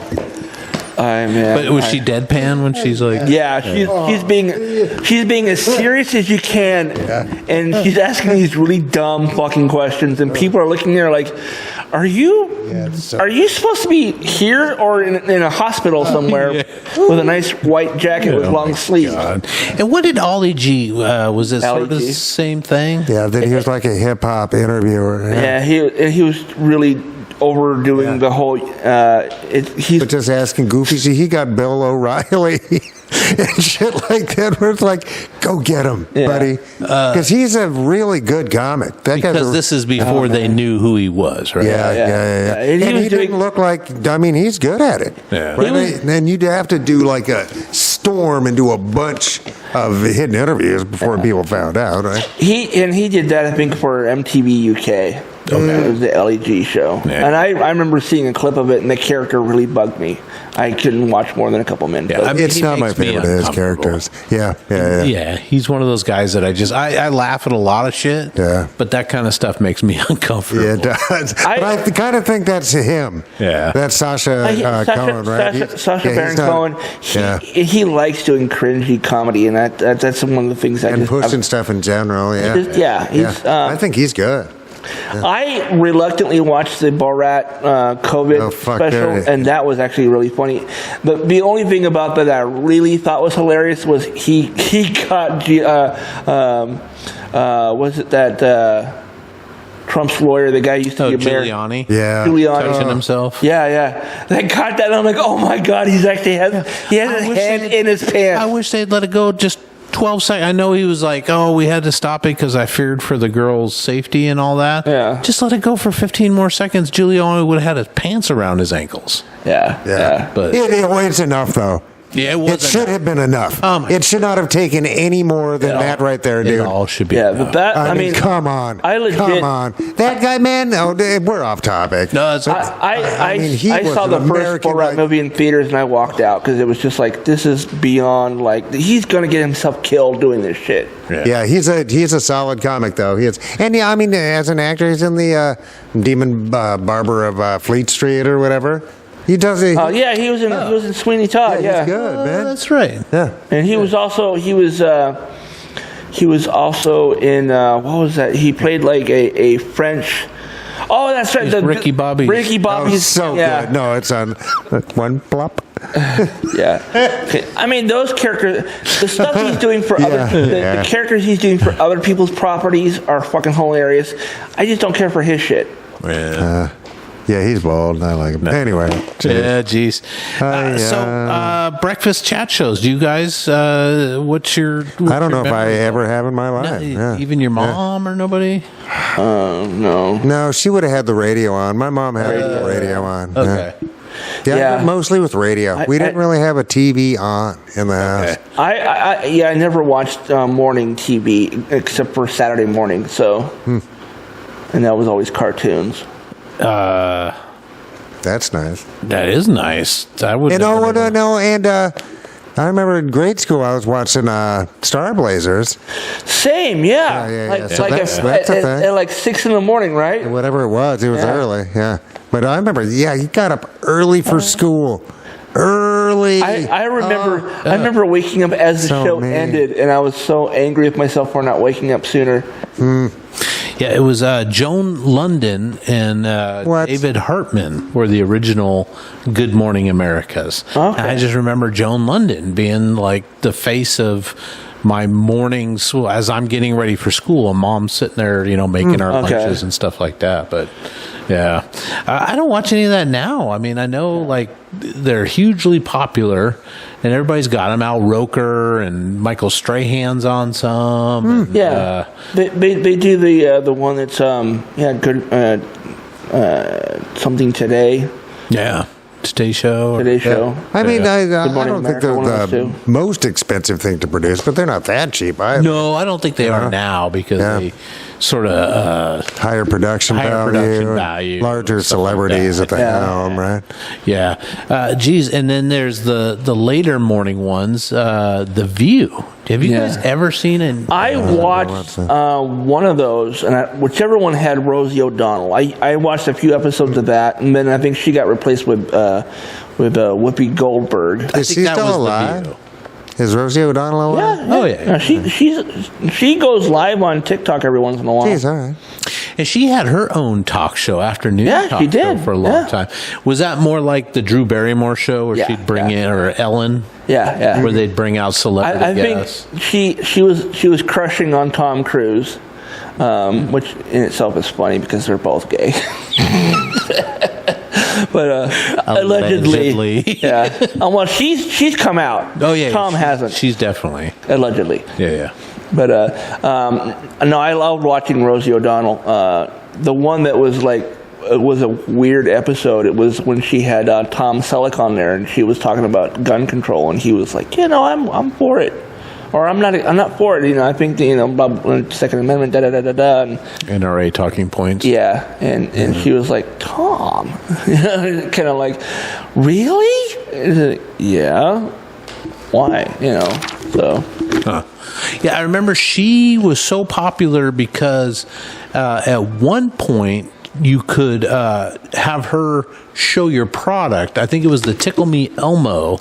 But was she deadpan when she's like? Yeah, she's being as serious as you can, and she's asking these really dumb fucking questions, and people are looking there like, are you supposed to be here or in a hospital somewhere with a nice white jacket with long sleeves? God. And what did Ollie G? Was it sort of Ali the G. same thing? Yeah, then he was like a hip hop interviewer. Yeah, he was really overdoing the whole. But just asking goofy. See, he got Bill O'Reilly and shit like that. Where it's like, go get him, buddy, because he's a really good comic. That guy's Because this is before they knew who he was, right? Yeah. And And he he was doing- didn't look like. I mean, he's good at it. Yeah. Right? He was- And you'd have to do like a storm and do a bunch of hidden interviews before people found out, right? He did that, I think, for MTV UK. Okay. It was the LEG show. Yeah. And I remember seeing a clip of it, and the character really bugged me. I couldn't watch more than a couple minutes. Yeah, But I mean, It's he not my makes me favorite of his uncomfortable. characters. Yeah. Yeah, he's one of those guys that I laugh at a lot of shit. Yeah. But that kind of stuff makes me uncomfortable. Yeah, it does. But I kind of think that's him. Yeah. That's Sasha Cohen, right? Sacha Baron he's not- Cohen. Yeah. He likes doing cringy comedy, and that's one of the things I And just pushing stuff in general, yeah. He's, I think he's good. I reluctantly watched the Borat COVID special, yeah. and that was actually really funny. The only thing about that I really thought was hilarious was he got was it that Trump's lawyer, the guy who used to be a mayor, Giuliani. Yeah. Giuliani. Touching himself. Yeah. They got that, and I'm like, oh my god, he has his hand in his pants. I wish they'd let it go just 12 seconds. I know he was like, oh, we had to stop it because I feared for the girl's safety and all that. Yeah. Just let it go for 15 more seconds. Giuliani would have had his pants around his ankles. Yeah. But It's enough, though. yeah, it It was. should have been enough. Oh, my It should not have taken any more than that right there, It dude. all should be. Yeah, enough. but that I mean, come on. I legit- Come on. That guy, man, we're off topic. No, it's I mean, he was saw the an first American, Borat like- movie in theaters, and I walked out because it was just like, this is beyond, like, he's going to get himself killed doing this shit. Yeah, he's a solid comic though. He is, and yeah, I mean, as an actor, he's in the Demon Barber of Fleet Street or whatever. He does it. Yeah, he was in Sweeney Todd, He's good, Oh, man. that's right. Yeah, And he was also in what was that? He played like a French. Oh, that's right. He's Ricky Bobby's. Ricky that Bobby's. was so good. No, it's on one plop. Yeah. Okay. I mean, those characters, the stuff he's doing for the characters he's doing for other people's properties are fucking hilarious. I just don't care for his shit. Yeah. Yeah, he's bald. I like him. Anyway, Yeah, geez. So, breakfast chat shows. Do you guys? What's your? I don't know if I ever have in my life. Even your mom or nobody? No. No, she would have had the radio on. My mom had the radio on. Okay. Yeah, mostly with radio. We didn't really have a TV on in the house. I never watched morning TV except for Saturday morning. So, and that was always cartoons. That's nice. That is nice. I would. And I remember in grade school I was watching Star Blazers, Same, yeah. Yeah. Like, So like that's at, a thing. at like 6 in the morning, right? whatever it was. It was Yeah. early, yeah. But I remember, he got up early for school. Early. I remember waking up as the So show mean. ended, and I was so angry with myself for not waking up sooner. Yeah, it was Joan London and What? David Hartman were the original Good Morning Americas. Okay. And I just remember Joan London being like the face of my mornings as I'm getting ready for school. And Mom's sitting there, making our Okay. lunches and stuff like that. But yeah, I don't watch any of that now. I mean, I know like they're hugely popular. And everybody's got them. Al Roker and Michael Strahan's on some. and, Yeah, they do the one that's good something today. Today Show. Today show. I mean, I Good Morning don't think America, one they're of those the most expensive thing to produce, but they're not that cheap either. No, I don't think they are now because they sort of Higher production value, larger stuff like celebrities that. at the helm, right? geez, and then there's the later morning ones, The View. Have you guys ever seen it? I watched one of those, and whichever one had Rosie O'Donnell. I watched a few episodes of that, and then I think she got replaced with Whoopi Goldberg. Is she that was still The alive? View. Is Rosie O'Donnell alive? Oh, yeah. She goes live on TikTok every once in a while. Jeez, all right. And she had her own talk show, afternoon Yeah, talk she show did. for a long Yeah. time. Was that more like the Drew Barrymore show where she'd bring in, or Ellen? Yeah. Where they'd bring out celebrity I think guests? she was crushing on Tom Cruise, which in itself is funny because they're both gay. but allegedly. Yeah. Well, she's come out. Oh yeah, Tom hasn't. She's definitely. Allegedly. Yeah. But no, I loved watching Rosie O'Donnell. The one that was like, it was a weird episode. It was when she had Tom Selleck on there, and she was talking about gun control, and he was like, I'm for it, or I'm not for it. I think Second Amendment, da da da da da. And NRA talking points. yeah, and she was like, Tom, kind of like, really? And yeah. Why? So. Huh. Yeah, I remember she was so popular because at one point you could have her show your product. I think it was the Tickle Me Elmo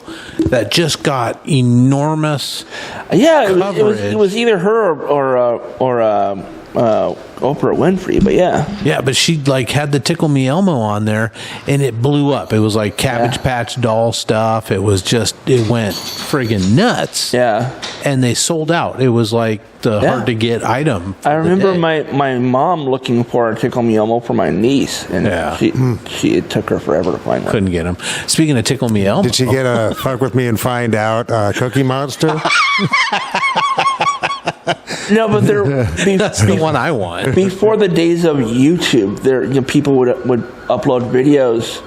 that just got enormous. Yeah, coverage. it was either her or Oprah Winfrey, but yeah. Yeah, but she had the Tickle Me Elmo on there, and it blew up. It was like Cabbage Patch Doll stuff. It was just, it went friggin' nuts. Yeah. And they sold out. It was like the hard to get item. I remember my mom looking for a Tickle Me Elmo for my niece, and it took her forever to find one. Couldn't get them. Speaking of Tickle Me Elmo, Did she get a Fuck With Me and Find Out Cookie Monster? No, but that's the one I want. Before the days of YouTube, people would upload videos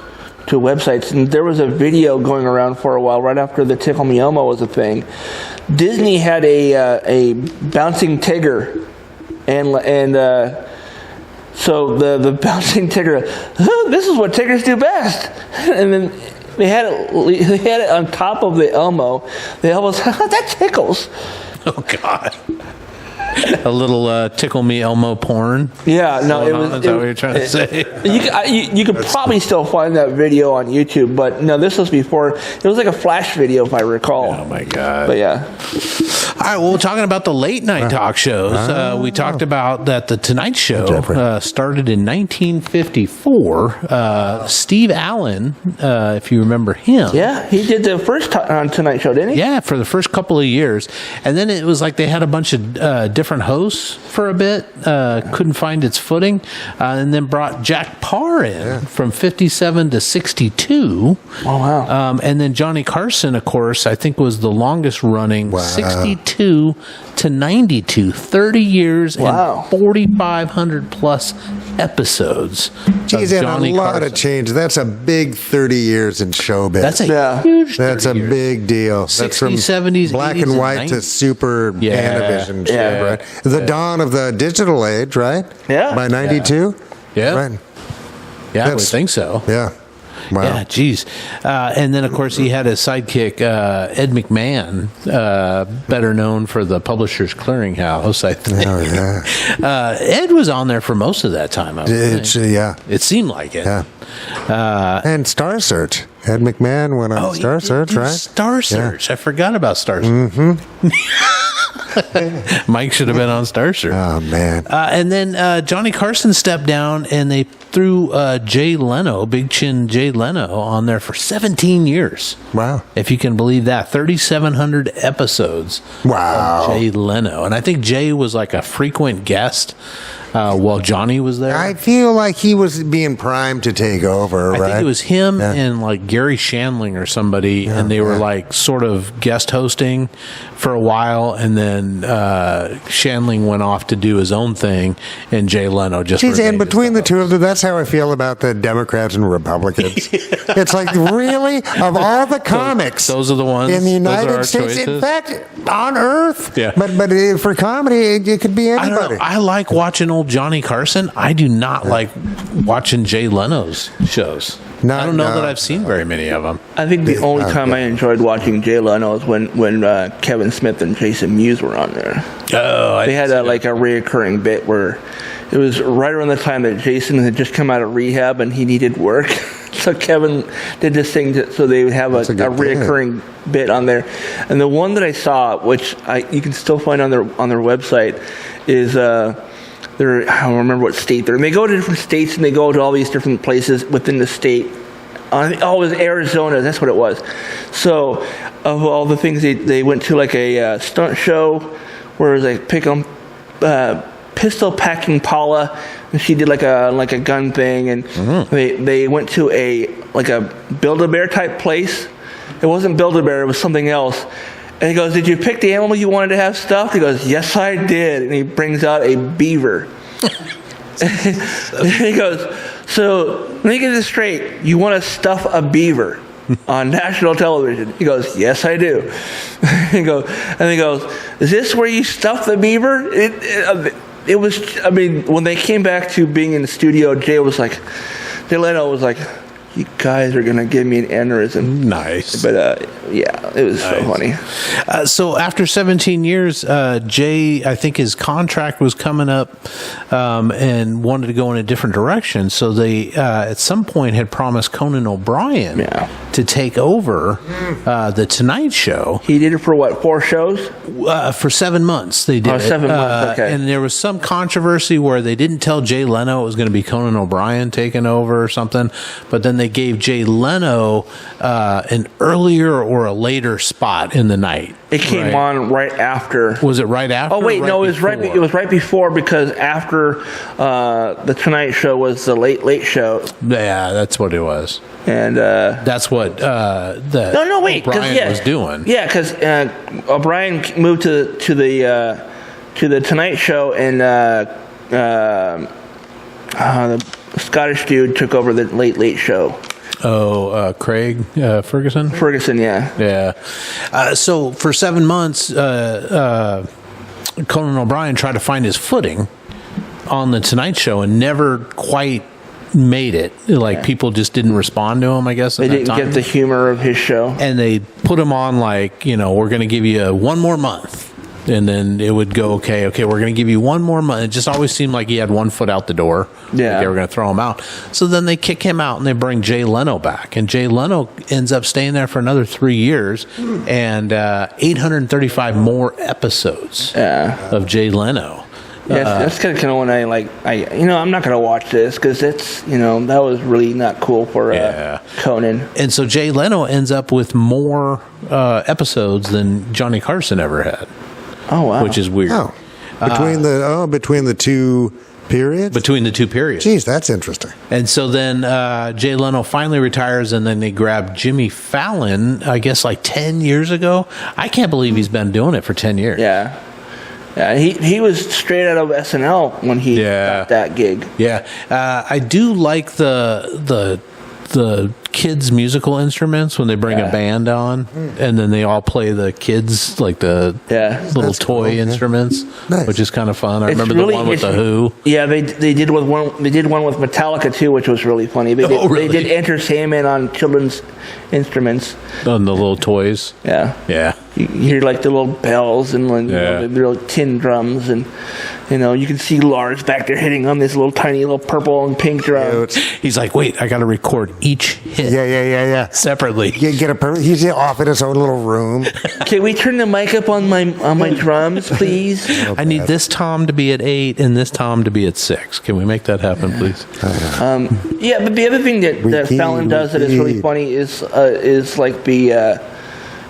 to websites, and there was a video going around for a while right after the Tickle Me Elmo was a thing. Disney had a bouncing Tigger, and so the bouncing Tigger, this is what Tiggers do best, and then they had it on top of the Elmo. The Elmo's that tickles. Oh God. A little Tickle Me Elmo porn. Yeah, no, it was. Is that what you're trying to say? You could probably still find that video on YouTube, but no, this was before. It was like a flash video, if I recall. Oh my God! But yeah. All right, well, we're talking about the late night talk shows. We talked about that the Tonight Show started in 1954. Steve Allen, if you remember him. Yeah, he did the first Tonight Show, didn't he? Yeah, for the first couple of years. And then it was like they had a bunch of different hosts for a bit. Couldn't find its footing. And then brought Jack Parr in from 57 to 62. Oh, wow. And then Johnny Carson, of course, I think was the longest running, 62 to 92, 30 years and 4,500 plus episodes. Geez, and a lot of change. That's a big 30 years in showbiz. That's a huge 30 That's a years. big deal. 60s, That's from 70s, black 80s, and white and to super Panavision shit, right? The dawn of the digital age, right? Yeah. By 92? Yeah. Right. Yeah, I would think so. Yeah. Wow. Yeah, geez. And then, of course, he had his sidekick, Ed McMahon, better known for the Publishers Clearinghouse, I think. Oh, yeah. Ed was on there for most of that time, I would think. Yeah. It seemed like it. Yeah. And Star Search. Ed McMahon went on Star Search, right? Star Search. Yeah. I forgot about Star Search. Mm-hmm. Mike should have been on Star Search. Oh, man. And then Johnny Carson stepped down, and they threw Jay Leno, Big Chin Jay Leno, on there for 17 years. Wow. If you can believe that. 3,700 episodes wow. of Jay Leno. And I think Jay was like a frequent guest while Johnny was there. I feel like he was being primed to take over, right? I think it was him and like Gary Shandling or somebody, and they were like sort of guest hosting for a while, and then Shandling went off to do his own thing, and Jay Leno just... Geez, and between the two of them, that's how I feel about the Democrats and Republicans. It's like, really? Of all the comics... Those are the ones in the United States. Choices. In fact, on Earth. Yeah. But for comedy, it could be anybody. I don't know. I like watching old Johnny Carson. I do not like watching Jay Leno's shows. I don't know that I've seen very many of them. I think the only time I enjoyed watching Jay Leno is when Kevin Smith and Jason Mewes were on there. Oh, they had a reoccurring bit where it was right around the time that Jason had just come out of rehab and he needed work. So Kevin did this thing so they would have a reoccurring bit on there. And the one that I saw, which you can still find on their website, is I don't remember what state they're in. They go to different states and they go to all these different places within the state. It was Arizona. That's what it was. So of all the things they went to, like a stunt show where it was like pistol packing Paula, and she did like a gun thing, and they went to a Build-A-Bear type place. It wasn't Build-A-Bear, it was something else. And he goes, "Did you pick the animal you wanted to have stuffed?" He goes, "Yes, I did." And he brings out a beaver. And he goes, "So let me get this straight. You want to stuff a beaver on national television?" He goes, "Yes, I do." He goes, "Is this where you stuff the beaver?" It was. I mean, when they came back to being in the studio, Jay Leno was like, "You guys are gonna give me an aneurysm." Nice. But yeah, it was so funny. So after 17 years, Jay, I think his contract was coming up and wanted to go in a different direction. So they, at some point, had promised Conan O'Brien to take over The Tonight Show. He did it for what, 4 shows? For 7 months, they did. 7 months, okay. And there was some controversy where they didn't tell Jay Leno it was going to be Conan O'Brien taking over or something, but then they gave Jay Leno an earlier or a later spot in the night. It came on right after. Was it right after? Oh wait, or no, it before? was right before, because after The Tonight Show was the Late Show. Yeah, that's what it was. And That's what no, wait, O'Brien was doing. Yeah, because O'Brien moved to the Tonight Show, and the Scottish dude took over the Late Show. Oh, Craig Ferguson? Ferguson, yeah. Yeah. So for 7 months, Conan O'Brien tried to find his footing on the Tonight Show and never quite made it. Like, people just didn't respond to him, I guess. They didn't get the humor of his show. And they put him on like, we're going to give you 1 more month. And then it would go, okay, we're going to give you 1 more month. It just always seemed like he had 1 foot out the door. Yeah. Like they were going to throw him out. So then they kick him out and they bring Jay Leno back. And Jay Leno ends up staying there for another 3 years and 835 more episodes of Jay Leno. Yeah, that's kind of when I'm not going to watch this because it's, that was really not cool for Conan. And so Jay Leno ends up with more episodes than Johnny Carson ever had. Oh, wow. Which is weird. Oh, between the two periods? Between the two periods. Jeez, that's interesting. And so then Jay Leno finally retires, and then they grab Jimmy Fallon, I guess like 10 years ago. I can't believe he's been doing it for 10 years. Yeah. Yeah, he was straight out of SNL when he got that gig. Yeah. I do like the kids' musical instruments when they bring a band on, and then they all play the kids, like the little toy instruments, which is kind of fun. I remember the one with the Who. Yeah, they did one. They did one with Metallica too, which was really funny. They did Enter Sandman on children's instruments. On the little toys. Yeah. Yeah. You hear like the little bells and the little tin drums, and you can see Lars back there hitting on this little tiny little purple and pink drum. He's like, wait, I got to record each hit. Yeah. Separately. He's off in his own little room. Can we turn the mic up on my drums, please? I need this tom to be at 8 and this tom to be at 6. Can we make that happen, please? Yeah, but the other thing that Fallon does that is really funny is like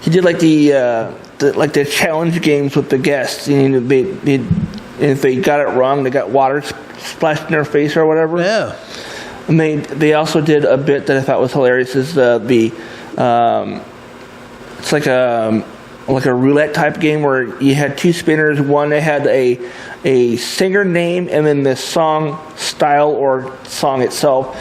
he did like the challenge games with the guests. If they got it wrong, they got water splashed in their face or whatever. Yeah. And they also did a bit that I thought was hilarious. Is it's like a roulette type game where you had 2 spinners. One, they had a singer name and then the song style or song itself.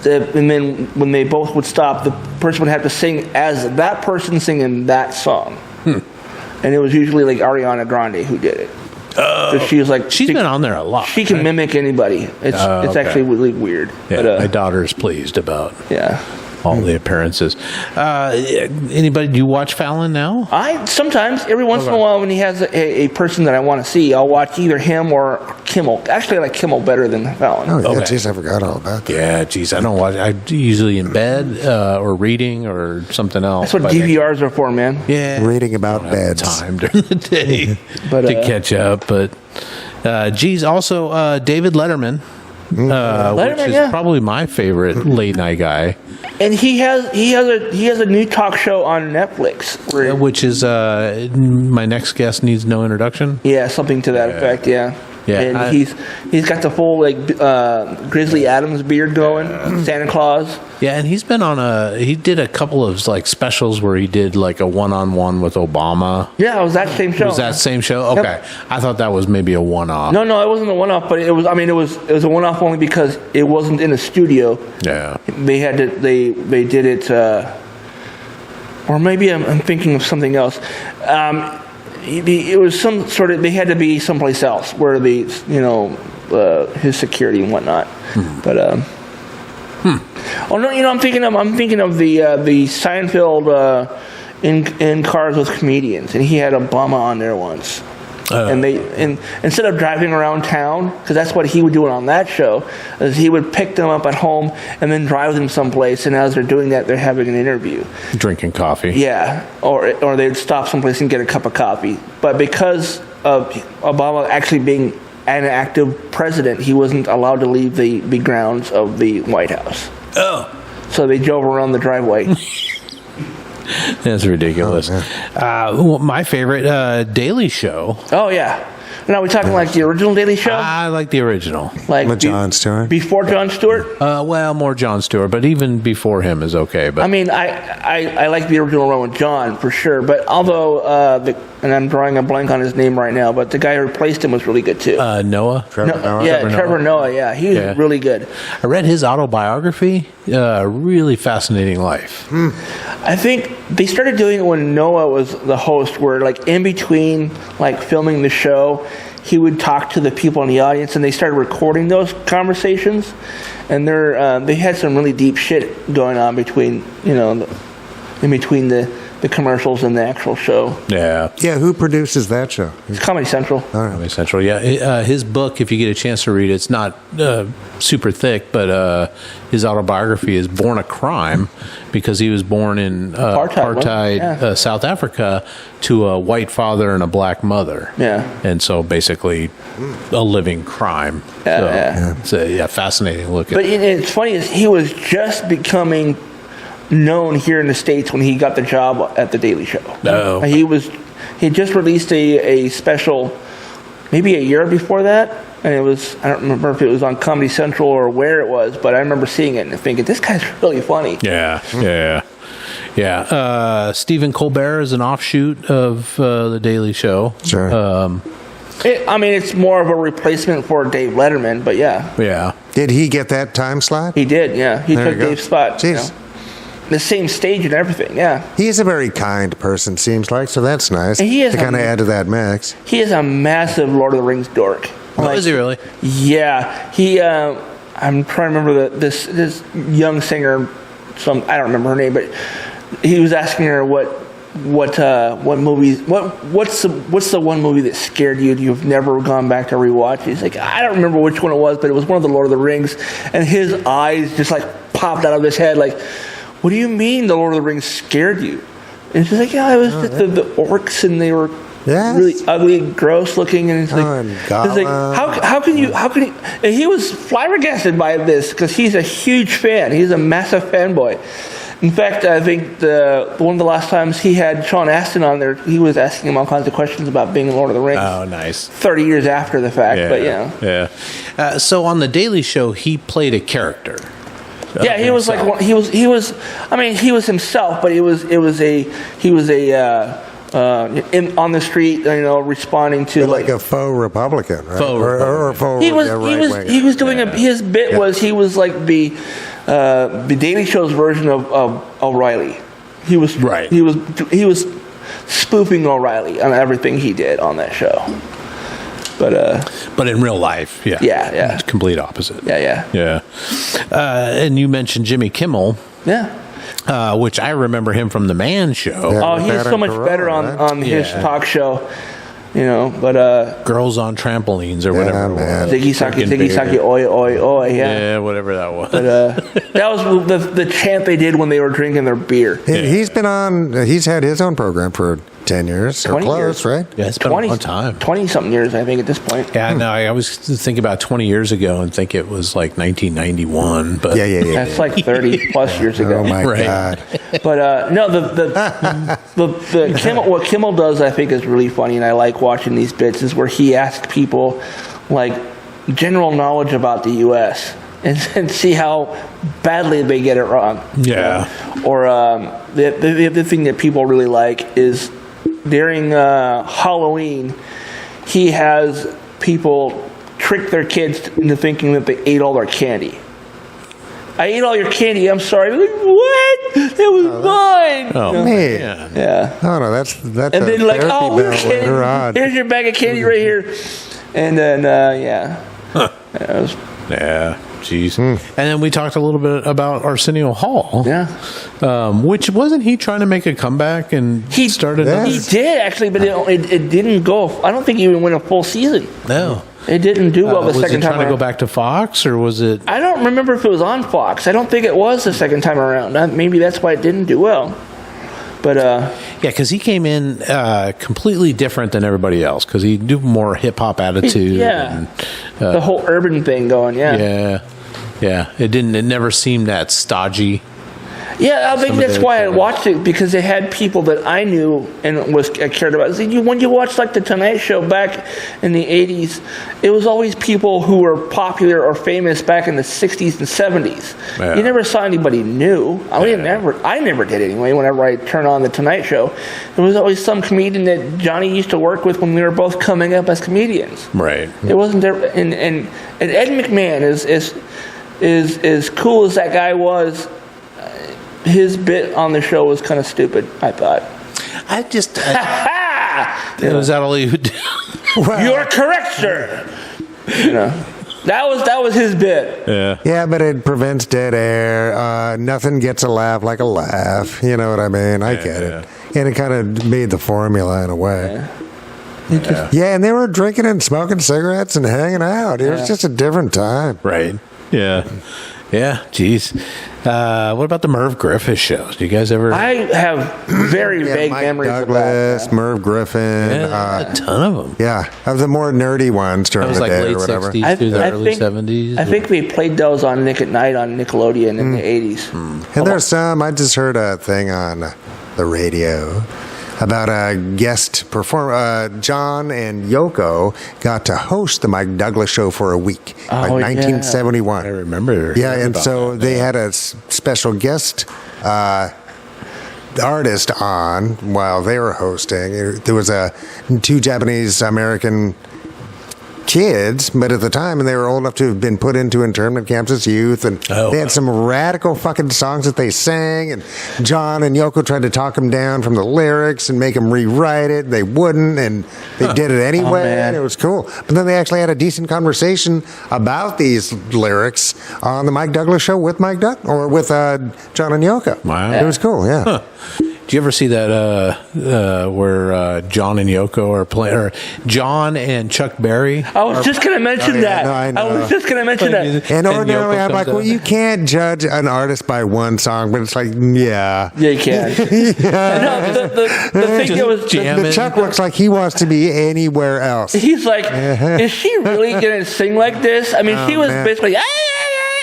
And then when they both would stop, the person would have to sing as that person singing that song. And it was usually like Ariana Grande who did it. So she's been on there a lot. She can mimic anybody. It's actually really weird. Yeah, but, my daughter's pleased about all the appearances. Anybody, do you watch Fallon now? I sometimes, every once in a while, when he has a person that I want to see, I'll watch either him or Kimmel. Actually, I like Kimmel better than Fallon. Oh, yeah, geez, I forgot all about that. Yeah, geez, I don't watch. I'm usually in bed or reading or something else. That's what DVRs are for, man. Yeah, reading about beds. Time during the day to catch up, but geez, also David Letterman. Which is probably my favorite late night guy, and he has a new talk show on Netflix, which is my next guest needs no introduction. Yeah, something to that effect. Yeah, Yeah, and he's got the full Grizzly Adams beard going, Santa Claus. Yeah, and he's been on he did a couple of like specials where he did like a one-on-one with Obama. Yeah, it was that same show. Was that same show? Okay. Yep. I thought that was maybe a one-off. No, it wasn't a one-off, but it was. I mean, it was a one-off only because it wasn't in a studio. Yeah. They had to. They did it, or maybe I'm thinking of something else. It was some sort of. They had to be someplace else where his security and whatnot. But oh no, I'm thinking of the Seinfeld in Cars with Comedians, and he had Obama on there once. And instead of driving around town, because that's what he would do on that show, is he would pick them up at home and then drive them someplace. And as they're doing that, they're having an interview, Drinking coffee. yeah, or they'd stop someplace and get a cup of coffee. But because of Obama actually being an active president, he wasn't allowed to leave the grounds of the White House. Oh. So they drove around the driveway. That's ridiculous. My favorite, Daily Show. Oh yeah. Now are we talking like the original Daily Show? I like the original. Like With Jon Stewart? Before Jon Stewart? Well, more Jon Stewart, but even before him is okay. But I mean, I like the original one with John for sure. But although, and I'm drawing a blank on his name right now, but the guy who replaced him was really good too. Noah. Trevor Noah? Yeah, Trevor Noah. Yeah, he was really good. I read his autobiography. Really fascinating life. I think they started doing it when Noah was the host, where like in between like filming the show, he would talk to the people in the audience, and they started recording those conversations. And they had some really deep shit going on between in between the commercials and the actual show. Yeah. Yeah, who produces that show? It's Comedy Central. Comedy Central. Yeah. His book, if you get a chance to read it, it's not super thick, but his autobiography is Born a Crime, because he was born in apartheid South Africa to a white father and a black mother. Yeah. And so basically a living crime. It's a fascinating look at But it's funny, is he was just becoming known here in the States when he got the job at the Daily Show. Oh. He just released a special maybe a year before that, and I don't remember if it was on Comedy Central or where it was, but I remember seeing it and thinking, this guy's really funny. Yeah. Stephen Colbert is an offshoot of the Daily Show. Sure. It's more of a replacement for Dave Letterman, but yeah. Did he get that time slot? He did, yeah. He There took you go. Dave's spot. Jeez. The same stage and everything, yeah. He's a very kind person, seems like, so that's nice And he is to kind of a- add to that mix. He is a massive Lord of the Rings dork. Is he really? Yeah, he. I'm trying to remember this young singer. I don't remember her name, but he was asking her what movies, what's the one movie that scared you? You've never gone back to rewatch. He's like, I don't remember which one it was, but it was one of the Lord of the Rings, and his eyes just like popped out of his head, like, what do you mean the Lord of the Rings scared you? And she's like, yeah, it was just the orcs, and they were. Yes. Really ugly, gross looking, and it's like, and it's like Gollum. how can you? And he was flabbergasted by this because he's a huge fan. He's a massive fanboy. In fact, I think one of the last times he had Sean Astin on there, he was asking him all kinds of questions about being in Lord of the Rings. Oh, nice. 30 years after the fact, but Yeah. So on the Daily Show, he played a character. Yeah, he was himself. like he was. I mean, he was himself, but he was on the street, responding to Like a faux Republican, right? Faux or faux he was right-wing. he was doing his bit was he was like the Daily Show's version of O'Reilly. He was Right. He was spoofing O'Reilly on everything he did on that show. But in real life, yeah. Yeah. It's complete opposite. yeah. And you mentioned Jimmy Kimmel, which I remember him from The Man Show. Yeah. Oh, he's Adam so much Carolla, better right? on his Yeah. talk show, but Girls on Trampolines or whatever man. it was. Ziggy Saki, Freaking Ziggy Saki, oi, oi, oi, Yeah, whatever that was. that was the chant they did when they were drinking their beer. He's been on. He's had his own program for 10 years or 20 close, years. right? Yeah, it's been a long time. 20-something years, I think, at this point. Yeah, no, I always think about 20 years ago and think it was like 1991. But Yeah. That's like 30 plus years ago. Oh my Right. God! But no, the what Kimmel does, I think, is really funny, and I like watching these bits. Is where he asks people, like general knowledge about the U.S. and see how badly they get it wrong. Yeah. Or the other thing that people really like is during Halloween, he has people trick their kids into thinking that they ate all their candy. I ate all your candy. I'm sorry. Like, what? It was mine. Oh, Man. Yeah. Oh no, that's And a then like, therapy oh, bell later on. here's your bag of candy right here. And then yeah. It was- Yeah. Jeez. And then we talked a little bit about Arsenio Hall. yeah. Which wasn't he trying to make a comeback and He started? Yeah. He did actually, but it didn't go. I don't think he even went a full season. No. It didn't do well the was second it time trying to around. go back to Fox, or was it? I don't remember if it was on Fox. I don't think it was the second time around. Maybe that's why it didn't do well. But Yeah, because he came in completely different than everybody else. Because he do more hip hop attitude. yeah, and, the whole urban thing going. yeah. It didn't. It never seemed that stodgy. Yeah, I think Some of that's the- why I watched it, because they had people that I knew and I cared about. See, when you watch like the Tonight Show back in the 80s, it was always people who were popular or famous back in the 60s and 70s. Yeah. You never saw anybody new. I never did anyway. Whenever I turn on the Tonight Show, there was always some comedian that Johnny used to work with when we were both coming up as comedians. Right. It wasn't there, and Ed McMahon is cool as that guy was. His bit on the show was kind of stupid, I thought. I just. Ah! Was that all you did? You're correct, sir. That was his bit. Yeah. Yeah, but it prevents dead air. Nothing gets a laugh like a laugh. You know what I mean? I get it. And it kind of made the formula in a way. Yeah, and they were drinking and smoking cigarettes and hanging out. It was just a different time. Right. Yeah. Yeah. Jeez. What about the Merv Griffith shows? Do you guys ever? I have very vague Mike memories Douglas, of that. Merv Griffin. a ton of them. Yeah, of the more nerdy ones That during was the like day late or whatever. '60s through the early '70s. I think we played those on Nick at Night on Nickelodeon in the 80s. And there's some, I just heard a thing on the radio about a guest performer. John and Yoko got to host the Mike Douglas show for a week, like Oh, yeah. 1971. I remember. Yeah, hearing and about so that. they had a special guest artist on while they were hosting. There was two Japanese American kids, but at the time, and they were old enough to have been put into internment camps as youth, and they had some radical fucking songs that they sang, and John and Yoko tried to talk them down from the lyrics and make them rewrite it. They wouldn't, and they did it anyway, man. and it was cool. But then they actually had a decent conversation about these lyrics on the Mike Douglas show with John and Yoko. Wow. It was cool, yeah. Huh. Did you ever see that where John and Yoko are playing, or John and Chuck Berry? I was just going to mention that. no, I know. was just going to mention that. And ordinarily, Yoko I'm like, comes well, out. you can't judge an artist by one song, but it's like, yeah. Yeah, you can. No, the thing that was... jam. The Chuck looks like he wants to be anywhere else. He's like, is she really going to sing like this? I mean, she was man. basically...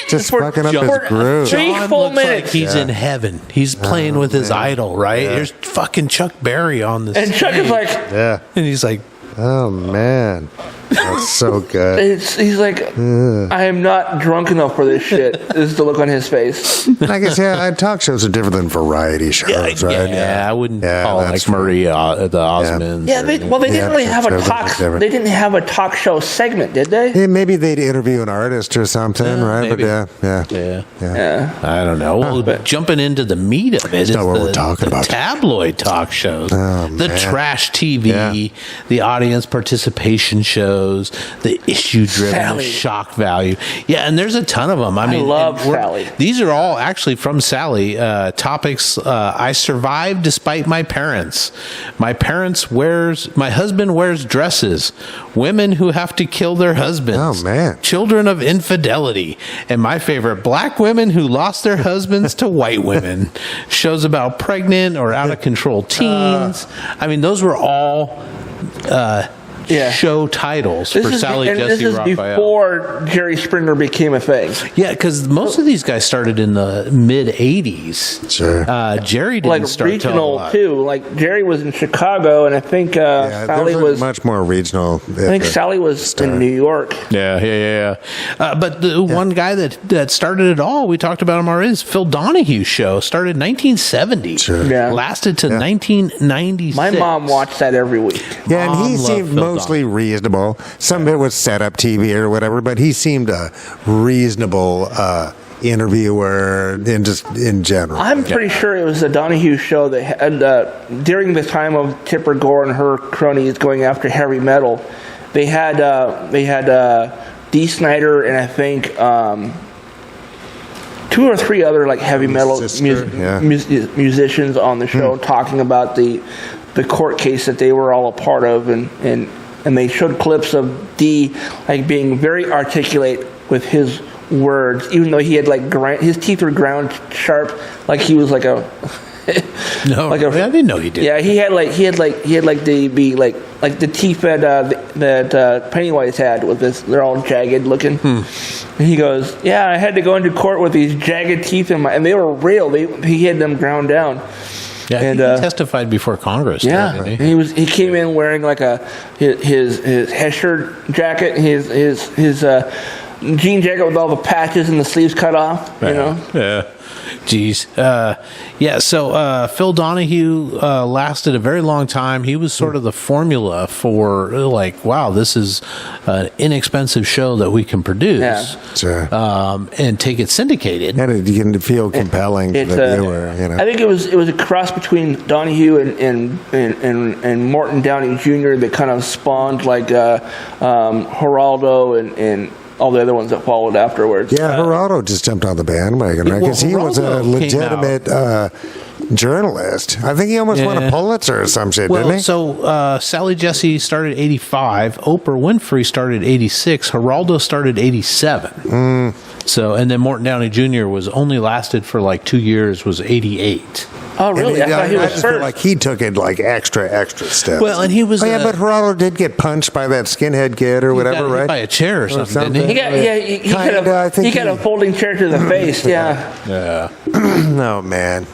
Just for- fucking up his for groove. 3 John full looks like minutes. he's in heaven. He's playing with his idol, right? There's fucking Chuck Berry on this. And Chuck is like... Yeah. and he's like, Oh, man. That's so good. He's like, I am not drunk enough for this shit. Is the look on his face. I guess, talk shows are different than variety shows, right? I wouldn't Yeah, call that's like Murray the Osmonds. Yeah, they didn't Yeah, really have a that's talk. different. They didn't have a talk show segment, did they? Yeah, maybe they'd interview an artist or something, right? maybe. But yeah. Yeah. I don't know. Well, jumping into the meat of it is not what we're talking about. tabloid talk shows, Oh, the man. trash TV, Yeah. the audience participation shows, the issue-driven Sally. shock value. Yeah, and there's a ton of them. I mean, love and we're- Sally. These are all actually from Sally. Topics: I survived despite my parents. My husband wears dresses. Women who have to kill their husbands. Oh, man. Children of infidelity. And my favorite, black women who lost their husbands to white women. Shows about pregnant or out of control teens. I mean, those were all Yeah. show titles for Sally and Jesse this is Raphael. before Jerry Springer became a thing. Yeah, because most of these guys started in the mid '80s. Sure. Jerry didn't Like start till a regional lot. Too. Like Jerry was in Chicago, and I think Sally those are was. much more regional. I think Sally was in New York. Yeah. But the one guy that started it all, we talked about him already, is Phil Donahue show. Started in 1970. Sure. Yeah. Lasted to 1996. My mom watched that every week. Yeah, and he Mom seemed loved Phil mostly reasonable. Some of it was set up TV or whatever, but he seemed a reasonable interviewer in general. I'm pretty sure it was the Donahue show that had, during the time of Tipper Gore and her cronies going after heavy metal, they had Dee Snider and I think 2 or 3 other like heavy metal musicians on the show talking about the court case that they were all a part of, and they showed clips of Dee like being very articulate with his words, even though he had like his teeth were ground sharp, like he was like a No, like I didn't know he did. Yeah, he had the teeth that Pennywise had with this. They're all jagged looking. And he goes, "Yeah, I had to go into court with these jagged teeth and they were real. He had them ground down." Yeah, And, he testified before Congress. Yeah, didn't and he came in wearing like his Hesher jacket, his jean jacket with all the patches and the sleeves cut off. You know. Yeah. Jeez. So Phil Donahue lasted a very long time. He was sort of the formula for like, wow, this is an inexpensive show that we can produce. Yeah. Sure. And take it syndicated. And you can feel compelling to the viewer. You know. I think it was a cross between Donahue and Morton Downey Jr. that kind of spawned like Geraldo and all the other ones that followed afterwards. Yeah, Geraldo just jumped on the bandwagon, right? Because he was a Geraldo legitimate journalist. I think he almost won a Pulitzer or some shit, didn't he? So Sally Jesse started 85. Oprah Winfrey started 86. Geraldo started 87. So, and then Morton Downey Jr. was only lasted for like 2 years, was 88. Oh, really? I thought he I was just feel first. like he took it like extra steps. Well, and he was. Oh, yeah, but Geraldo did get punched by that skinhead kid or whatever, got hit right? by a chair or something, didn't He he? got he Kinda, I think got a folding chair to the face. Yeah. Yeah. No, man.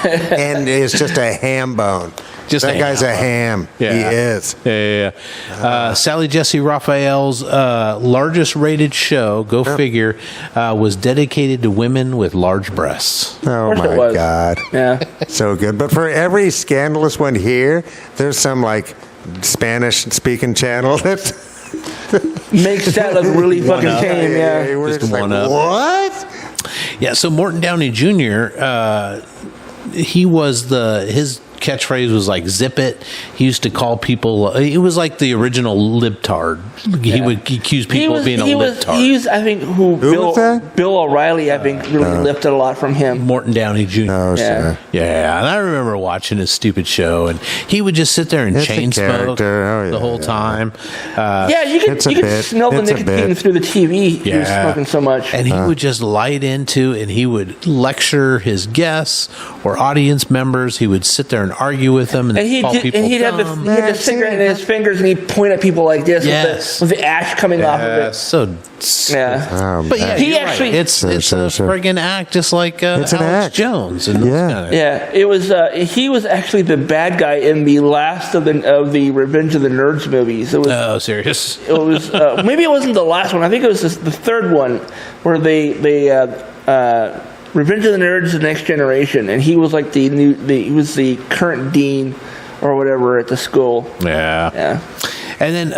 And it's just a ham bone. Just that a guy's ham a ham. Yeah. He is. Yeah. Sally Jesse Raphael's largest rated show, go figure, was dedicated to women with large breasts. Oh, Of course it my was. God. Yeah. So good. But for every scandalous one here, there's some like Spanish speaking channel that Makes that look really fucking tame. Yeah. we're Just just like, one up. what? Yeah, so Morton Downey Jr., he was his catchphrase was like "zip it." He used to call people. It was like the original libtard. He would accuse people of being a libtard. He was, I think, was that? Bill O'Reilly, I think, really lifted a lot from him. Morton Downey Jr. Oh, Yeah. sure. Yeah, and I remember watching his stupid show, and he would just sit there and It's a chain smoke character. Oh, yeah, the whole yeah. time. Yeah, you It's a could bit. smell the It's a nicotine bit. through the TV. He was smoking so much. And he would just light into, and he would lecture his guests or audience members. He would sit there and argue with them, and call people he'd have the dumb. cigarette in his fingers, and he'd point at people like this Yes. with the ash coming off of Yeah, it. so Yeah. Oh, But yeah, man. He you're actually- right. it's Sure, a sure. friggin' act, just like It's an Alex act. Jones and those Yeah. kind of. Yeah, it was. He was actually the bad guy in the last of the Revenge of the Nerds movies. It was. Oh, serious. It was. Maybe it wasn't the last one. I think it was the third one where they Revenge of the Nerds: The Next Generation, and he was like he was the current dean or whatever at the school. Yeah. Yeah. And then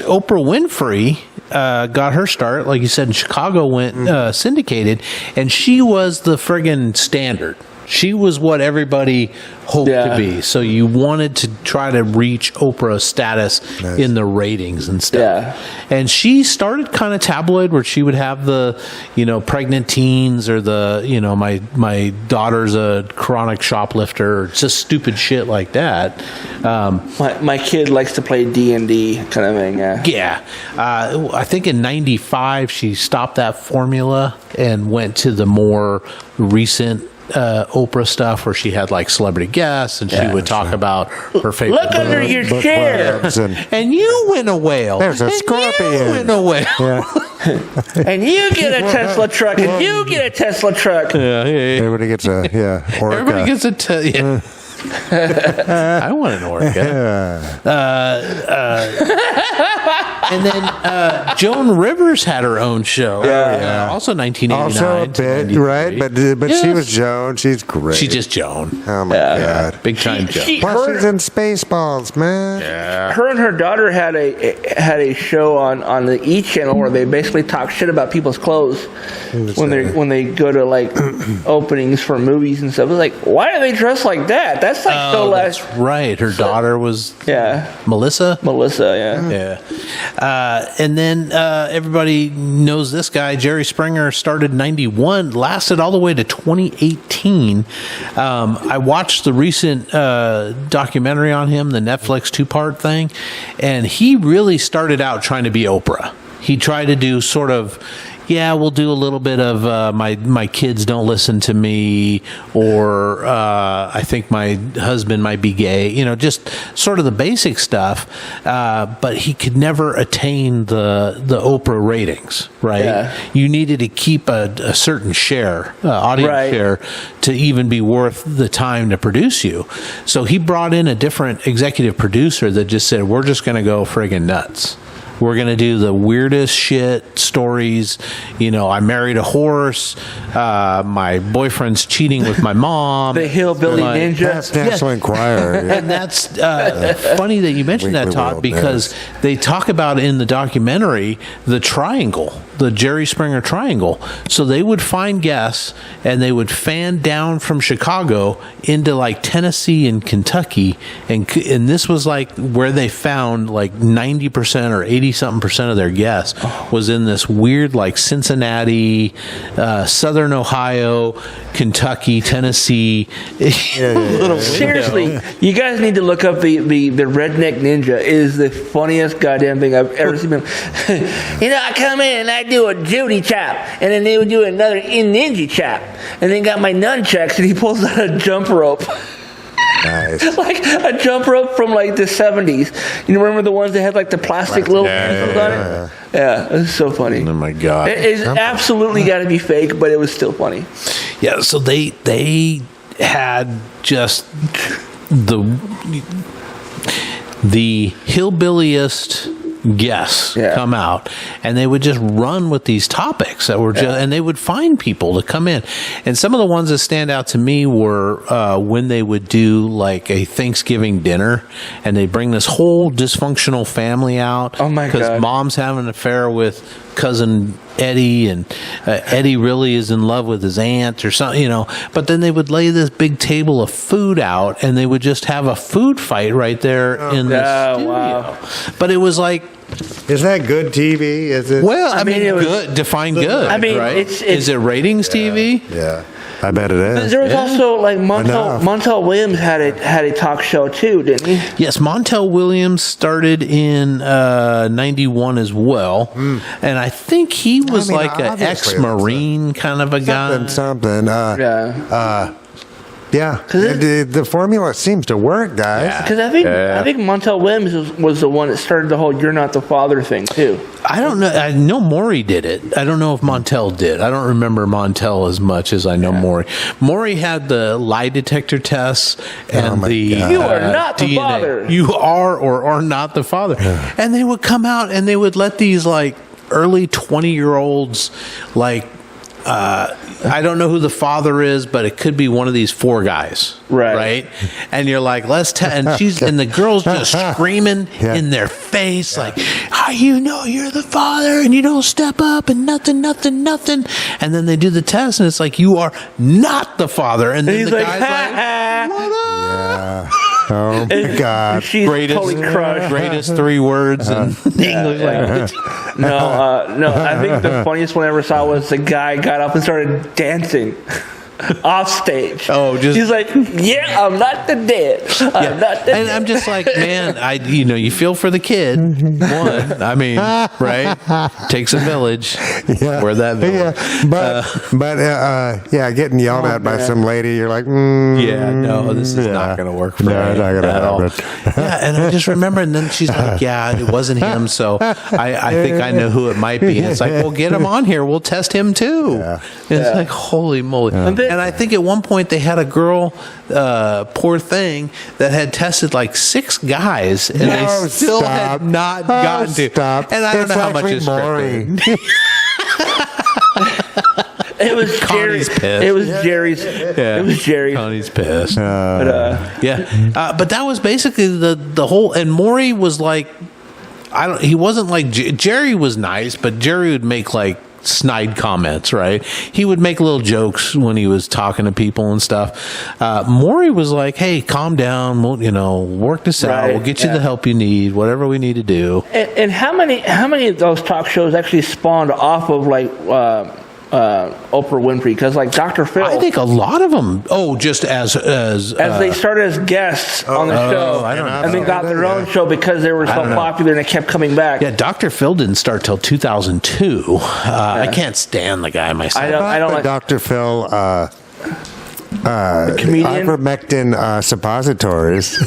Oprah Winfrey got her start, like you said, in Chicago, went syndicated, and she was the friggin' standard. She was what everybody hoped to be. So you wanted to try to reach Oprah's status in the ratings and stuff. Yeah. And she started kind of tabloid, where she would have the, pregnant teens, or the, my daughter's a chronic shoplifter, or just stupid shit like that. My kid likes to play D&D kind of thing. Yeah. Yeah. I think in 95, she stopped that formula and went to the more recent Oprah stuff where she had like celebrity guests and she would talk about her favorite Look under book. your Book chair, clubs and And you win a whale. There's a and scorpion. You win a whale. and you get a Tesla truck, and you get a Tesla truck. everybody gets a orca. Everybody gets a yeah. I want an orca. And then Joan Rivers had her own show. Also 1989. Also a bit, 93. right? But she was Joan. She's great. She's just Joan. Oh my god. Big time Joan. Plus she's in Spaceballs, man. Her and her daughter had a show on the E channel where they basically talk shit about people's clothes when they go to like openings for movies and stuff. It's like, why are they dressed like that? That's like so last. That's right. Her daughter was Melissa. Melissa, And then everybody knows this guy, Jerry Springer, started 91, lasted all the way to 2018. I watched the recent documentary on him, the Netflix 2-part thing, and he really started out trying to be Oprah. He tried to do sort of, we'll do a little bit of my kids don't listen to me, or I think my husband might be gay, just sort of the basic stuff. But he could never attain the Oprah ratings, right? Yeah. You needed to keep a certain share, audience share, to even be worth the time to produce you. So he brought in a different executive producer that just said, we're just going to go friggin' nuts. We're going to do the weirdest shit stories. I married a horse. My boyfriend's cheating with my mom. the hillbilly ninja. That's National Enquirer. And that's funny that you mentioned that, Weekly Todd, World because they talk about in the documentary the triangle, the Jerry Springer triangle. So they would find guests and they would fan down from Chicago into like Tennessee and Kentucky, and this was like where they found like 90% or 80-something% of their guests was in this weird like Cincinnati, Southern Ohio, Kentucky, Tennessy. Little Seriously, you guys need to look up the Redneck Ninja. It is the funniest goddamn thing I've ever seen. I come in and I do a Judy chop, and then they would do another ninja chop, and then got my nunchucks, and he pulls out a jump rope. Nice. Like a jump rope from like the 70s. You remember the ones that had like the plastic little pieces on it? Yeah, it was so funny. Oh my God. It's absolutely got to be fake, but it was still funny. Yeah, so they had just the hillbilliest guests come out, and they would just run with these topics that were just, and they would find people to come in. And some of the ones that stand out to me were when they would do like a Thanksgiving dinner, and they bring this whole dysfunctional family out. Oh my God! Because mom's having an affair with cousin Eddie, and Eddie really is in love with his aunt or something, but then they would lay this big table of food out, and they would just have a food fight right there in the studio. Wow. But it was like, Is that good TV? Is it? well, I mean, it was- good, define good. I mean, right? it's- is it ratings TV? Yeah, I bet it is. There was also like Enough. Montel Williams had a talk show too, didn't he? Yes, Montel Williams started in 91 as well, and I think he was mean, like an obviously, ex-Marine kind of a guy. Something. Yeah. Yeah, the formula seems to work, guys. Because I think Montel Williams was the one that started the whole "you're not the father" thing too. I don't know. I know Maury did it. I don't know if Montel did. I don't remember Montel as much as I know Maury. Maury had the lie detector tests and my the God. You are not the DNA. father. You are or are not the father. And they would come out and they would let these like early 20-year-olds like I don't know who the father is, but it could be one of these four guys, right? And you're like, and the girl's just screaming in their face, like, "How you're the father, and you don't step up, and nothing." And then they do the test, and it's like, you are not the father. And then He's the like, guy's like, "What up?" Yeah. Oh my God. She's totally crushed. Greatest 3 words in English language. No. I think the funniest one I ever saw was the guy got up and started dancing. off stage. Oh, just- he's like, yeah, I'm not the dead. I'm not the And dead. I'm just like, man, you feel for the kid. One, I mean, right? Takes a village. Yeah. We're that village. Yeah, getting yelled at by some lady, you're like, Yeah, no, this is not going to work for me it's not gonna at all. happen. Yeah, and I just remember, and then she's like, yeah, it wasn't him, so I think I know who it might be. And it's like, well, get him on here. We'll test him too. Yeah. And it's like, holy moly. And I think at one point they had a girl, poor thing, that had tested like 6 guys, and they Oh, still stop. had not gotten to. Stop. And I don't It's know how like much is Maury. scripted. It was Connie's Jerry. pissed. It was Jerry's. Yeah. It was Jerry. Connie's pissed. But, But that was basically the whole. And Maury was like, he wasn't like Jerry was nice, but Jerry would make like snide comments, right? He would make little jokes when he was talking to people and stuff. Maury was like, hey, calm down. We'll, work this out. Right, We'll get you yeah. the help you need, whatever we need to do. and how many of those talk shows actually spawned off of like Oprah Winfrey? Because like Dr. Phil, I think a lot of them. Oh, just as they started as guests on the show, I don't know. and then got their own show because they were so don't know. popular and they kept coming back. yeah, Dr. Phil didn't start till 2002. I can't stand the guy myself. I don't like Dr. Phil comedian. ivermectin suppositories.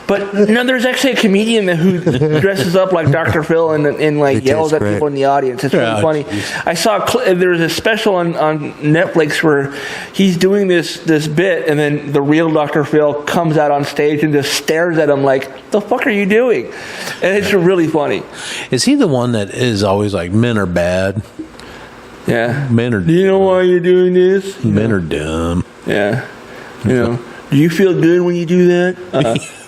But no, there's actually a comedian who dresses up like Dr. Phil and like It yells tastes at great. people in the audience. It's Yeah. really funny. I saw there was a special on Netflix where he's doing this bit, and then the real Dr. Phil comes out on stage and just stares at him like, "The fuck are you doing?" And it's really funny. Is he the one that is always like, men are bad? Yeah. Men are Do you know why you're doing this? men are dumb. Yeah. You know, do you feel good when you do that?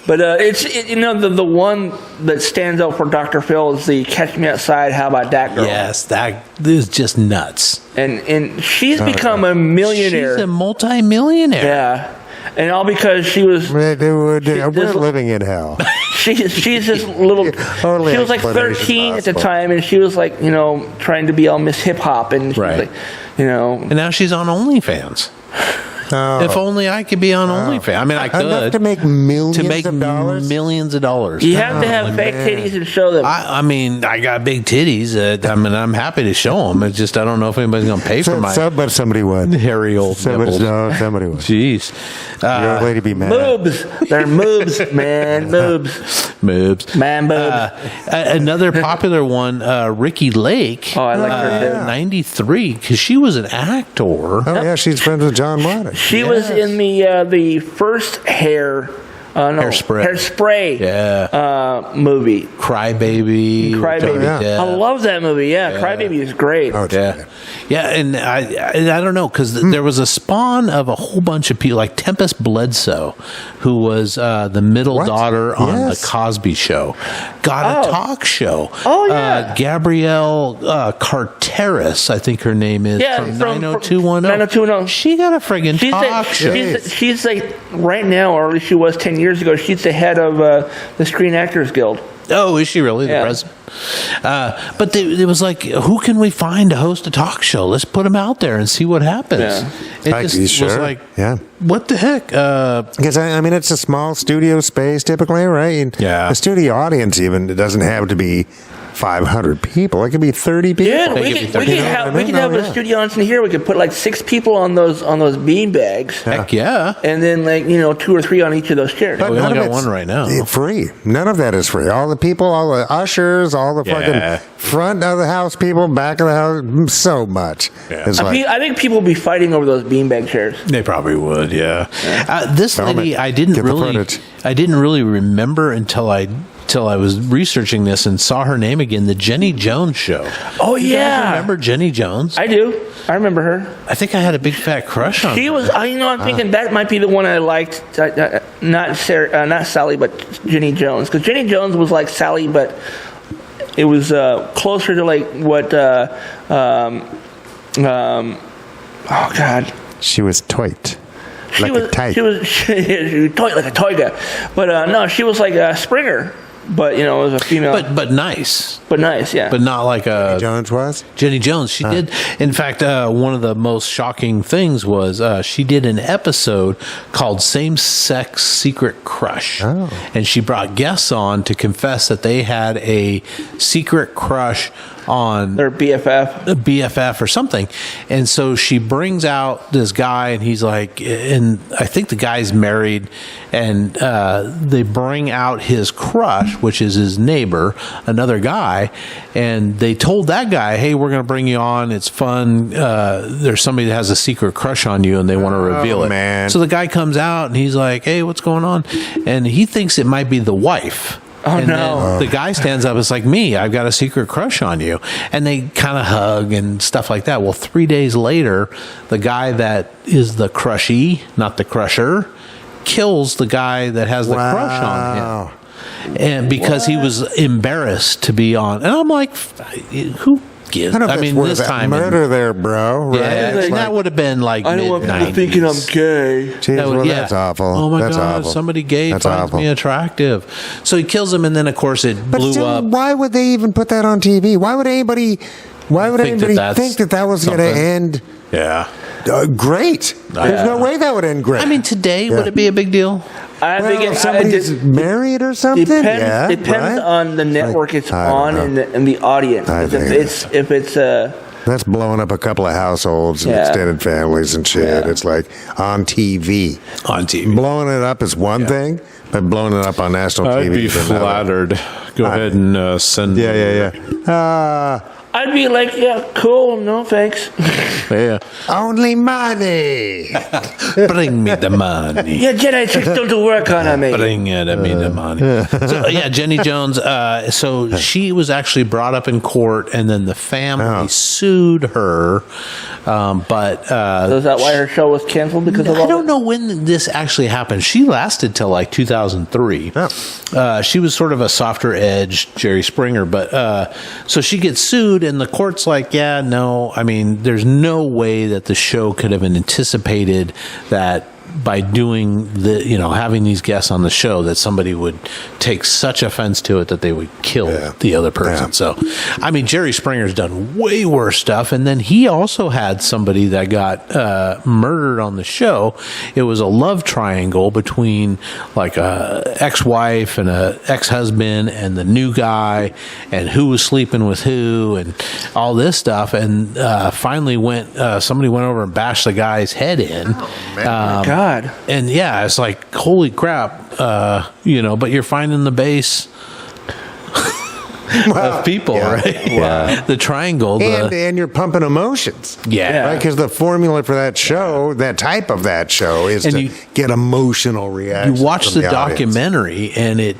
But the one that stands out for Dr. Phil is the Catch Me Outside, How About That Girl? Yes, that is just nuts. And she's become a millionaire. She's a multi-millionaire. Yeah. And all because she was We're this- living in hell. she's this little Only she was like explanation 13 at the possible. time, and she was like, trying to be all Miss Hip Hop, and she was Right. like, And now she's on OnlyFans. Oh. If only I could be on OnlyFans. I mean, I Enough could to make millions to make of dollars. millions of dollars. you have to have fake titties and show them. I mean, I got big titties. I'm happy to show them. It's just I don't know if anybody's going to pay for my But somebody would. hairy old nipples. Somebody would. Jeez. Your old lady be mad. Moobs. They're moobs, man. Moobs. Moves. Man boobs. Another popular one, Ricky Lake. Oh, I like her too. 93, because she was an actor. Oh yeah, she's friends with John Waddick. She was in the first Hairspray movie. Crybaby. Crybaby. Johnny Yeah. Depp. I love that movie. Yeah, Crybaby is great. Oh, Yeah, yeah, and I don't know, because there was a spawn of a whole bunch of people, like Tempest Bledsoe, who was the middle What? daughter on Yes. the Cosby Show, got a talk show. Oh, yeah. Gabrielle Carteris, I think her name is, Yeah, from from 90210. 90210. She got a friggin' She's talk show. she's like right now, or at least she was 10 years ago. She's the head of the Screen Actors Guild. Oh, is she really the Yeah. president? But it was like, who can we find to host a talk show? Let's put them out there and see what happens. Yeah. It Like, just you was sure? like, Yeah. what the heck? Because I mean, it's a small studio space typically, right? And Yeah. The studio audience even it doesn't have to be 500 people. It could be 30 people. Yeah, They we could could, be we 30. could have, You know we what I could mean? have Oh, a yeah. studio audience in here. We could put like 6 people on those bean bags, Heck yeah. and then like 2 or 3 on each of those chairs. we only None of got it's one right now. Free. None of that is free. All the people, all the ushers, all the Yeah. fucking front of the house people, back of the house, so much. Yeah. It's like, I think people will be fighting over those beanbag chairs. They probably would, yeah. This Film lady, it. I didn't Get the really footage. remember until I was researching this and saw her name again, the Jenny Jones Show. Oh You guys yeah, remember Jenny Jones? I do. I remember her. I think I had a big fat crush on She her. was. I'm thinking that might be the one I liked. Not Sarah, not Sally, but Jenny Jones. Because Jenny Jones was like Sally, but it was closer to like what. Oh God. she was toit. She Like was, a type. She was she was like a toy guy, but no, she was like a Springer. but it was a female. but nice. But nice, yeah. But not like a Jones was? Jenny Jones. She did. In fact, one of the most shocking things was she did an episode called Same Sex Secret Crush. Oh. And she brought guests on to confess that they had a secret crush on Their BFF. a BFF or something. And so she brings out this guy, and he's like, and I think the guy's married, and they bring out his crush, which is his neighbor, another guy, and they told that guy, hey, we're going to bring you on. It's fun. There's somebody that has a secret crush on you, and they want to reveal it. Man. So the guy comes out, and he's like, hey, what's going on? And he thinks it might be the wife. Oh, And no. then the guy stands up. It's like, me, I've got a secret crush on you. And they kind of hug and stuff like that. Well, 3 days later, the guy that is the crushee, not the crusher, kills the guy that has the crush on him. And because he was embarrassed to be on. And I'm like, who gives? I don't know if I mean, it's worth this that time. murder there, bro. Right? Yeah, It's and that like, would have been like I don't want people mid-90s. thinking I'm gay. geez, well, that's awful. Oh my that's God! awful. Somebody gay That's finds awful. me attractive, so he kills him, and then of course it But blew still, up. why would they even put that on TV? Why would anybody think that that was going to something. end Yeah, great? There's no way that would end great. I mean, today would it be a big deal? I well, think if somebody's married or something? depends. Depends right? on the network it's I don't on know. and the audience. I think If it's That's blowing up a couple of households and Yeah. extended families and shit. Yeah. It's like on TV. On TV. Blowing it up is one thing, but blowing it up on national TV I'd be is another. flattered. Go ahead and send. Yeah. I'd be like, yeah, cool, no thanks. Yeah. Only money. Bring me the money. Yeah, Jedi chicks don't do work on me. Bring it to me the money. So, yeah, Jenny Jones. So she was actually brought up in court, and then the family sued her. But So is that why her show was canceled? Because of all I don't know when this actually happened. She lasted till like 2003. She was sort of a softer edge Jerry Springer, but so she gets sued, and the court's like, yeah, no. I mean, there's no way that the show could have anticipated that by doing having these guests on the show, that somebody would take such offense to it that they would kill the other person. Yeah. So, I mean, Jerry Springer's done way worse stuff. And then he also had somebody that got murdered on the show. It was a love triangle between like a ex-wife and a ex-husband and the new guy, and who was sleeping with who and all this stuff. And finally somebody went over and bashed the guy's head in. God. And yeah, it's like, holy crap, but you're finding the base of people, right? Wow. The triangle. And you're pumping emotions. Yeah. Right? Because the formula for that show, that type of that show, is And to you- get emotional reactions. You watch from the audience. documentary, and it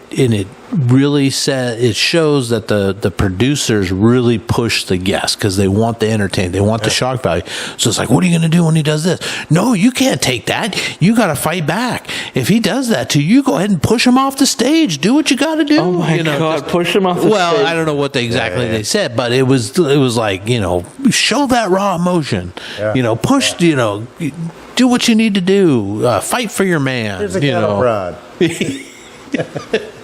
really it shows that the producers really push the guests because they want the entertain, they want the shock value. So it's like, what are you going to do when he does this? No, you can't take that. You got to fight back. If he does that to you, go ahead and push him off the stage. Do what you got to do. Oh my God! Push him off the Well, stage. I don't know what they said, but it was like, show that raw emotion. Push. Do what you need to do. Fight for your man. Here's a cattle prod.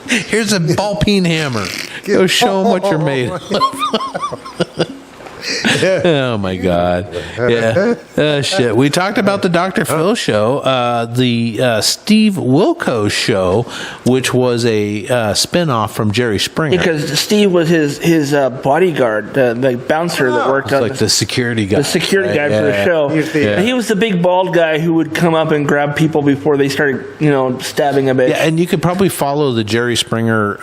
Here's a ball peen hammer. Go show them what you're made of. Oh my God! Yeah, shit. We talked about the Dr. Phil show, the Steve Wilkos show, which was a spin-off from Jerry Springer. Because Steve was his bodyguard, the bouncer that worked It's on like the security guy. the security right? guy for the Yeah. show. Yeah. And he was the big bald guy who would come up and grab people before they started, stabbing a bit. Yeah, and you could probably follow the Jerry Springer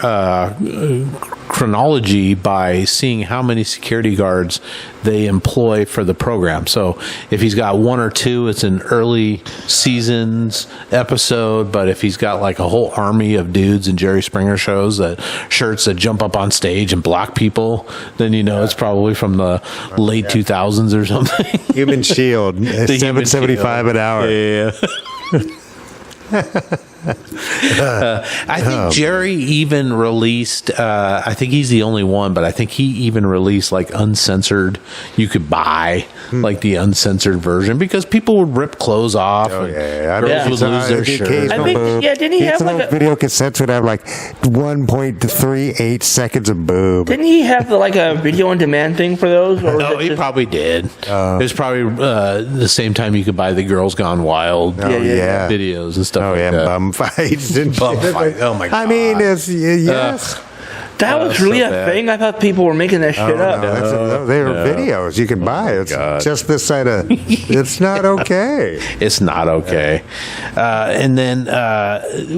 chronology by seeing how many security guards they employ for the program. So if he's got one or two, it's an early seasons episode. But if he's got like a whole army of dudes in Jerry Springer shows, shirts that jump up on stage and block people, then it's probably from the late 2000s or something. Human Shield, The Human $7.75 an hour. Yeah. I think Jerry even released, I think he's the only one, but I think he even released like uncensored. You could buy like the uncensored version because people would rip clothes off. Oh, and yeah. I girls don't would lose their shirts. I think, didn't he have like a, video cassettes would have like 1.38 seconds of boob. didn't he have like a video on demand thing for those? Or was No, it he just- probably did. It was probably the same time you could buy the Girls Gone Wild yeah. videos and stuff Oh like yeah, that. bum fights and Bum shit. fight. Oh, my I mean, God. it's yes. that was so really a bad. thing. I thought people were making that shit up. No, they were videos you could buy. It's just this side of. It's not okay. It's not okay. And then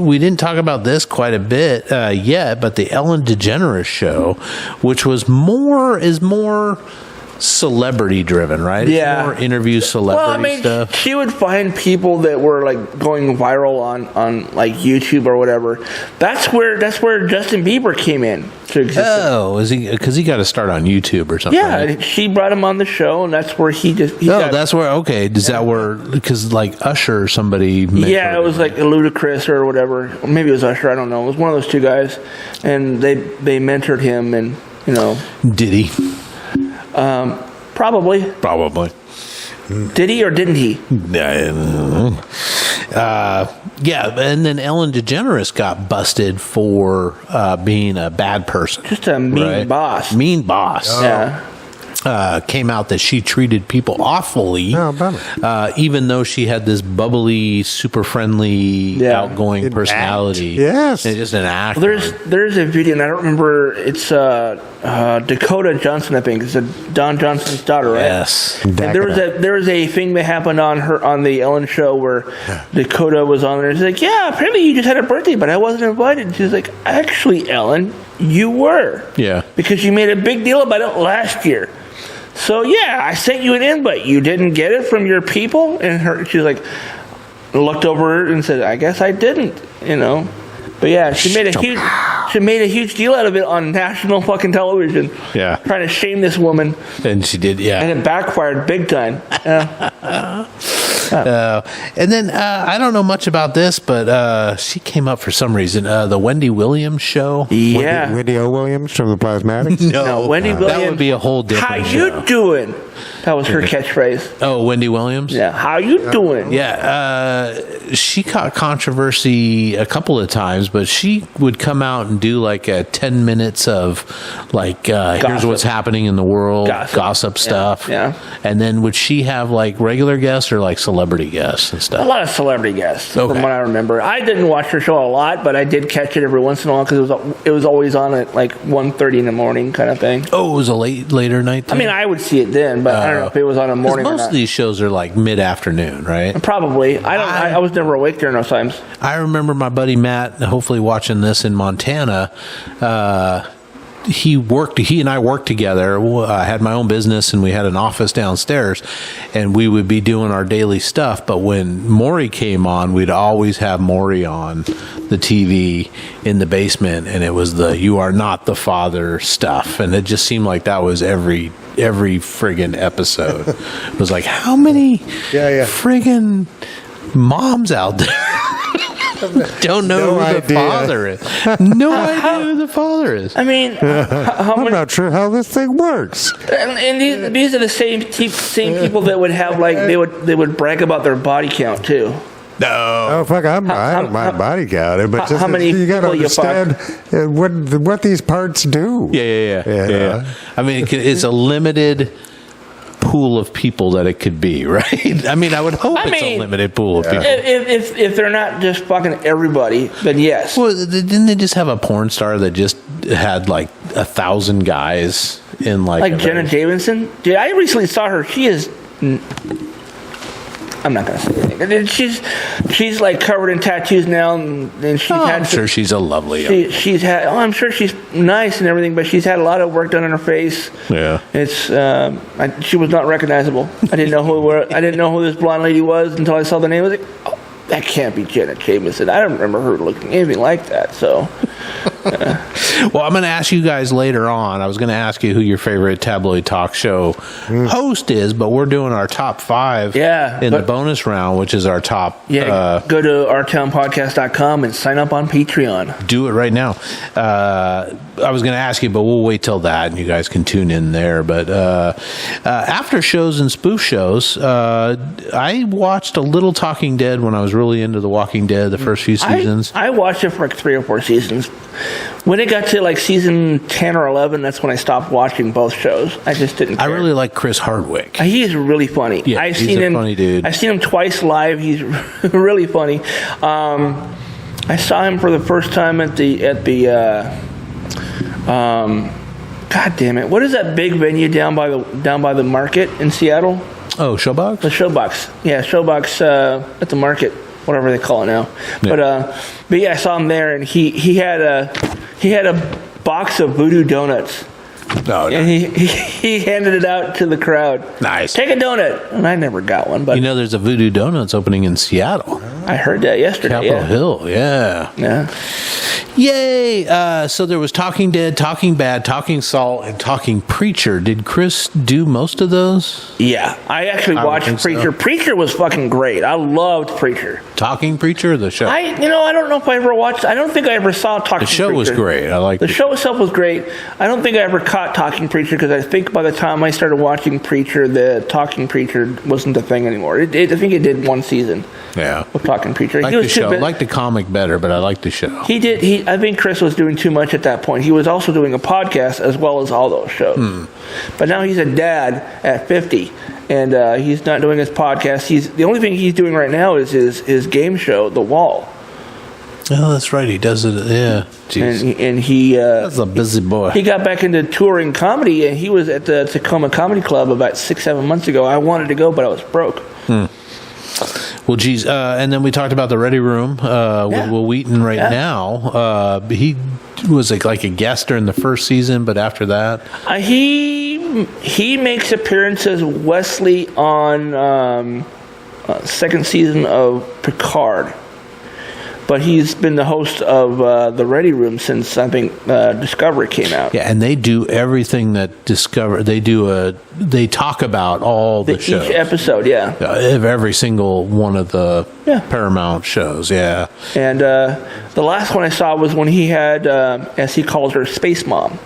we didn't talk about this quite a bit yet, but the Ellen DeGeneres show, which was more celebrity driven, right? Yeah. It's more interview celebrity Well, I mean, stuff. she would find people that were like going viral on like YouTube or whatever. That's where Justin Bieber came in to existence. Oh, is he? Because he got to start on YouTube or something. Yeah, right? she brought him on the show, and that's where he Oh, got, that's where. Okay, is that where? Because like Usher or somebody. yeah, it was like Ludacris or whatever. Or maybe it was Usher. I don't know. It was one of those two guys, and they mentored him, and you know, Did he? probably Probably. did he or didn't he? Yeah, and then Ellen DeGeneres got busted for being a bad person. Just a mean Right. boss. Mean boss. Yeah. Came out that she treated people awfully, Oh, bummer. even though she had this bubbly, super friendly, outgoing An personality. act. Yes. And just an actor. There's a video, and I don't remember. It's Dakota Johnson, I think. It's Don Johnson's daughter, right? Yes. And there was a thing that happened on the Ellen show where Dakota was on there. She's like, "Yeah, apparently you just had a birthday, but I wasn't invited." She's like, "Actually, Ellen, you were." Yeah. Because you made a big deal about it last year. So yeah, I sent you an invite. You didn't get it from your people, and she's like, looked over and said, "I guess I didn't." You know. But yeah, she made a huge deal out of it on national fucking television. Yeah. Trying to shame this woman. And she did, yeah. And it backfired big time. And then I don't know much about this, but she came up for some reason. The Wendy Williams show. Yeah. Wendy O. Williams from the Plasmatics. No, Wendy Williams. That would be a whole different How show. you doing? That was her catchphrase. Oh, Wendy Williams? Yeah. How you doing? Yeah, she caught controversy a couple of times, but she would come out and do like 10 minutes of like, here's what's happening in the world, gossip stuff. Yeah. And then would she have like regular guests or like celebrity guests and A stuff? lot of celebrity guests, Okay. from what I remember. I didn't watch her show a lot, but I did catch it every once in a while because it was always on at like 1:30 in the morning kind of thing. Oh, it was a later night I thing? mean, I would see it then, but I don't know if it was on a 'Cause morning or most not. of these shows are like mid-afternoon, right? Probably. I was never awake during those times. I remember my buddy Matt, hopefully watching this in Montana. He and I worked together. I had my own business and we had an office downstairs and we would be doing our daily stuff. But when Maury came on, we'd always have Maury on the TV in the basement and it was the "You Are Not the Father" stuff. And it just seemed like that was every friggin' episode. It was like, how many friggin' moms out there don't know No who the idea. father is? No idea who the father is. I mean, how I'm many? not sure how this thing works. And these are the same people that would have like they would brag about their body count too. Oh fuck! I don't mind body count, but just how many you got to people you understand what these parts do. Yeah. I mean, it's a limited pool of people that it could be, right? I mean, I would hope it's a limited pool of people. If they're not just fucking everybody, then yes. Well, didn't they just have a porn star that just had like 1,000 guys in like a Jenna Jameson? Dude, I recently saw her. She is. I'm not gonna say anything. She's like covered in tattoos now, and she's had. I'm sure she's a lovely. She's had. Oh, I'm sure she's nice and everything, but she's had a lot of work done on her face. Yeah. It's. She was not recognizable. I didn't know who this blonde lady was until I saw the name. I was like, oh, that can't be Jenna Jameson. I don't remember her looking anything like that. So. Well, I'm going to ask you guys later on. I was going to ask you who your favorite tabloid talk show host is, but we're doing our top 5 in the bonus round, which is our top. Yeah, go to ourtownpodcast.com and sign up on Patreon. Do it right now. I was going to ask you, but we'll wait till that, and you guys can tune in there. But after shows and spoof shows, I watched a little Talking Dead when I was really into The Walking Dead, the first few seasons. I watched it for like 3 or 4 seasons. When it got to like season 10 or 11, that's when I stopped watching both shows. I just didn't care. I really like Chris Hardwick. He's really funny. Yeah, he's a funny dude. I've seen him twice live. He's really funny. I saw him for the first time at the God damn it! What is that big venue down by the market in Seattle? Oh, Showbox? The Showbox. Yeah, Showbox at the market, whatever they call it now. Yeah. But yeah, I saw him there, and he had a box of Voodoo Donuts. Oh, and he handed it out to the crowd. Nice. Take a donut. And I never got one, but there's a Voodoo Donuts opening in Seattle. I heard that yesterday. Capitol Hill, yeah. Yeah. Yay! So there was Talking Dead, Talking Bad, Talking Saul, and Talking Preacher. Did Chris do most of those? Yeah, I actually watched Preacher. So. Preacher was fucking great. I loved Preacher. Talking Preacher, or the show? I don't know if I ever watched. I don't think I ever saw Talking Preacher. The show was great. I liked the show itself was great. I don't think I ever caught Talking Preacher because I think by the time I started watching Preacher, the Talking Preacher wasn't a thing anymore. I think it did 1 season. Yeah. Of Talking Preacher. I like the show. I like the comic better, but I like the show. I think Chris was doing too much at that point. He was also doing a podcast as well as all those shows. But now he's a dad at 50, and he's not doing his podcast. The only thing he's doing right now is his game show, The Wall. Oh, that's right. He does it. Yeah. Jeez. And he that's a busy boy. He got back into touring comedy, and he was at the Tacoma Comedy Club about 6-7 months ago. I wanted to go, but I was broke. Well, geez, and then we talked about the Ready Room with Will Wheaton now. He was like a guest during the first season, but after that, he makes appearances Wesley on second season of Picard. But he's been the host of the Ready Room since I think Discovery came out. Yeah, and they do everything that Discovery. They talk about all the shows. Each episode, yeah. Of every single one of the Paramount shows, yeah. And the last one I saw was when he had, as he calls her, Space Mom,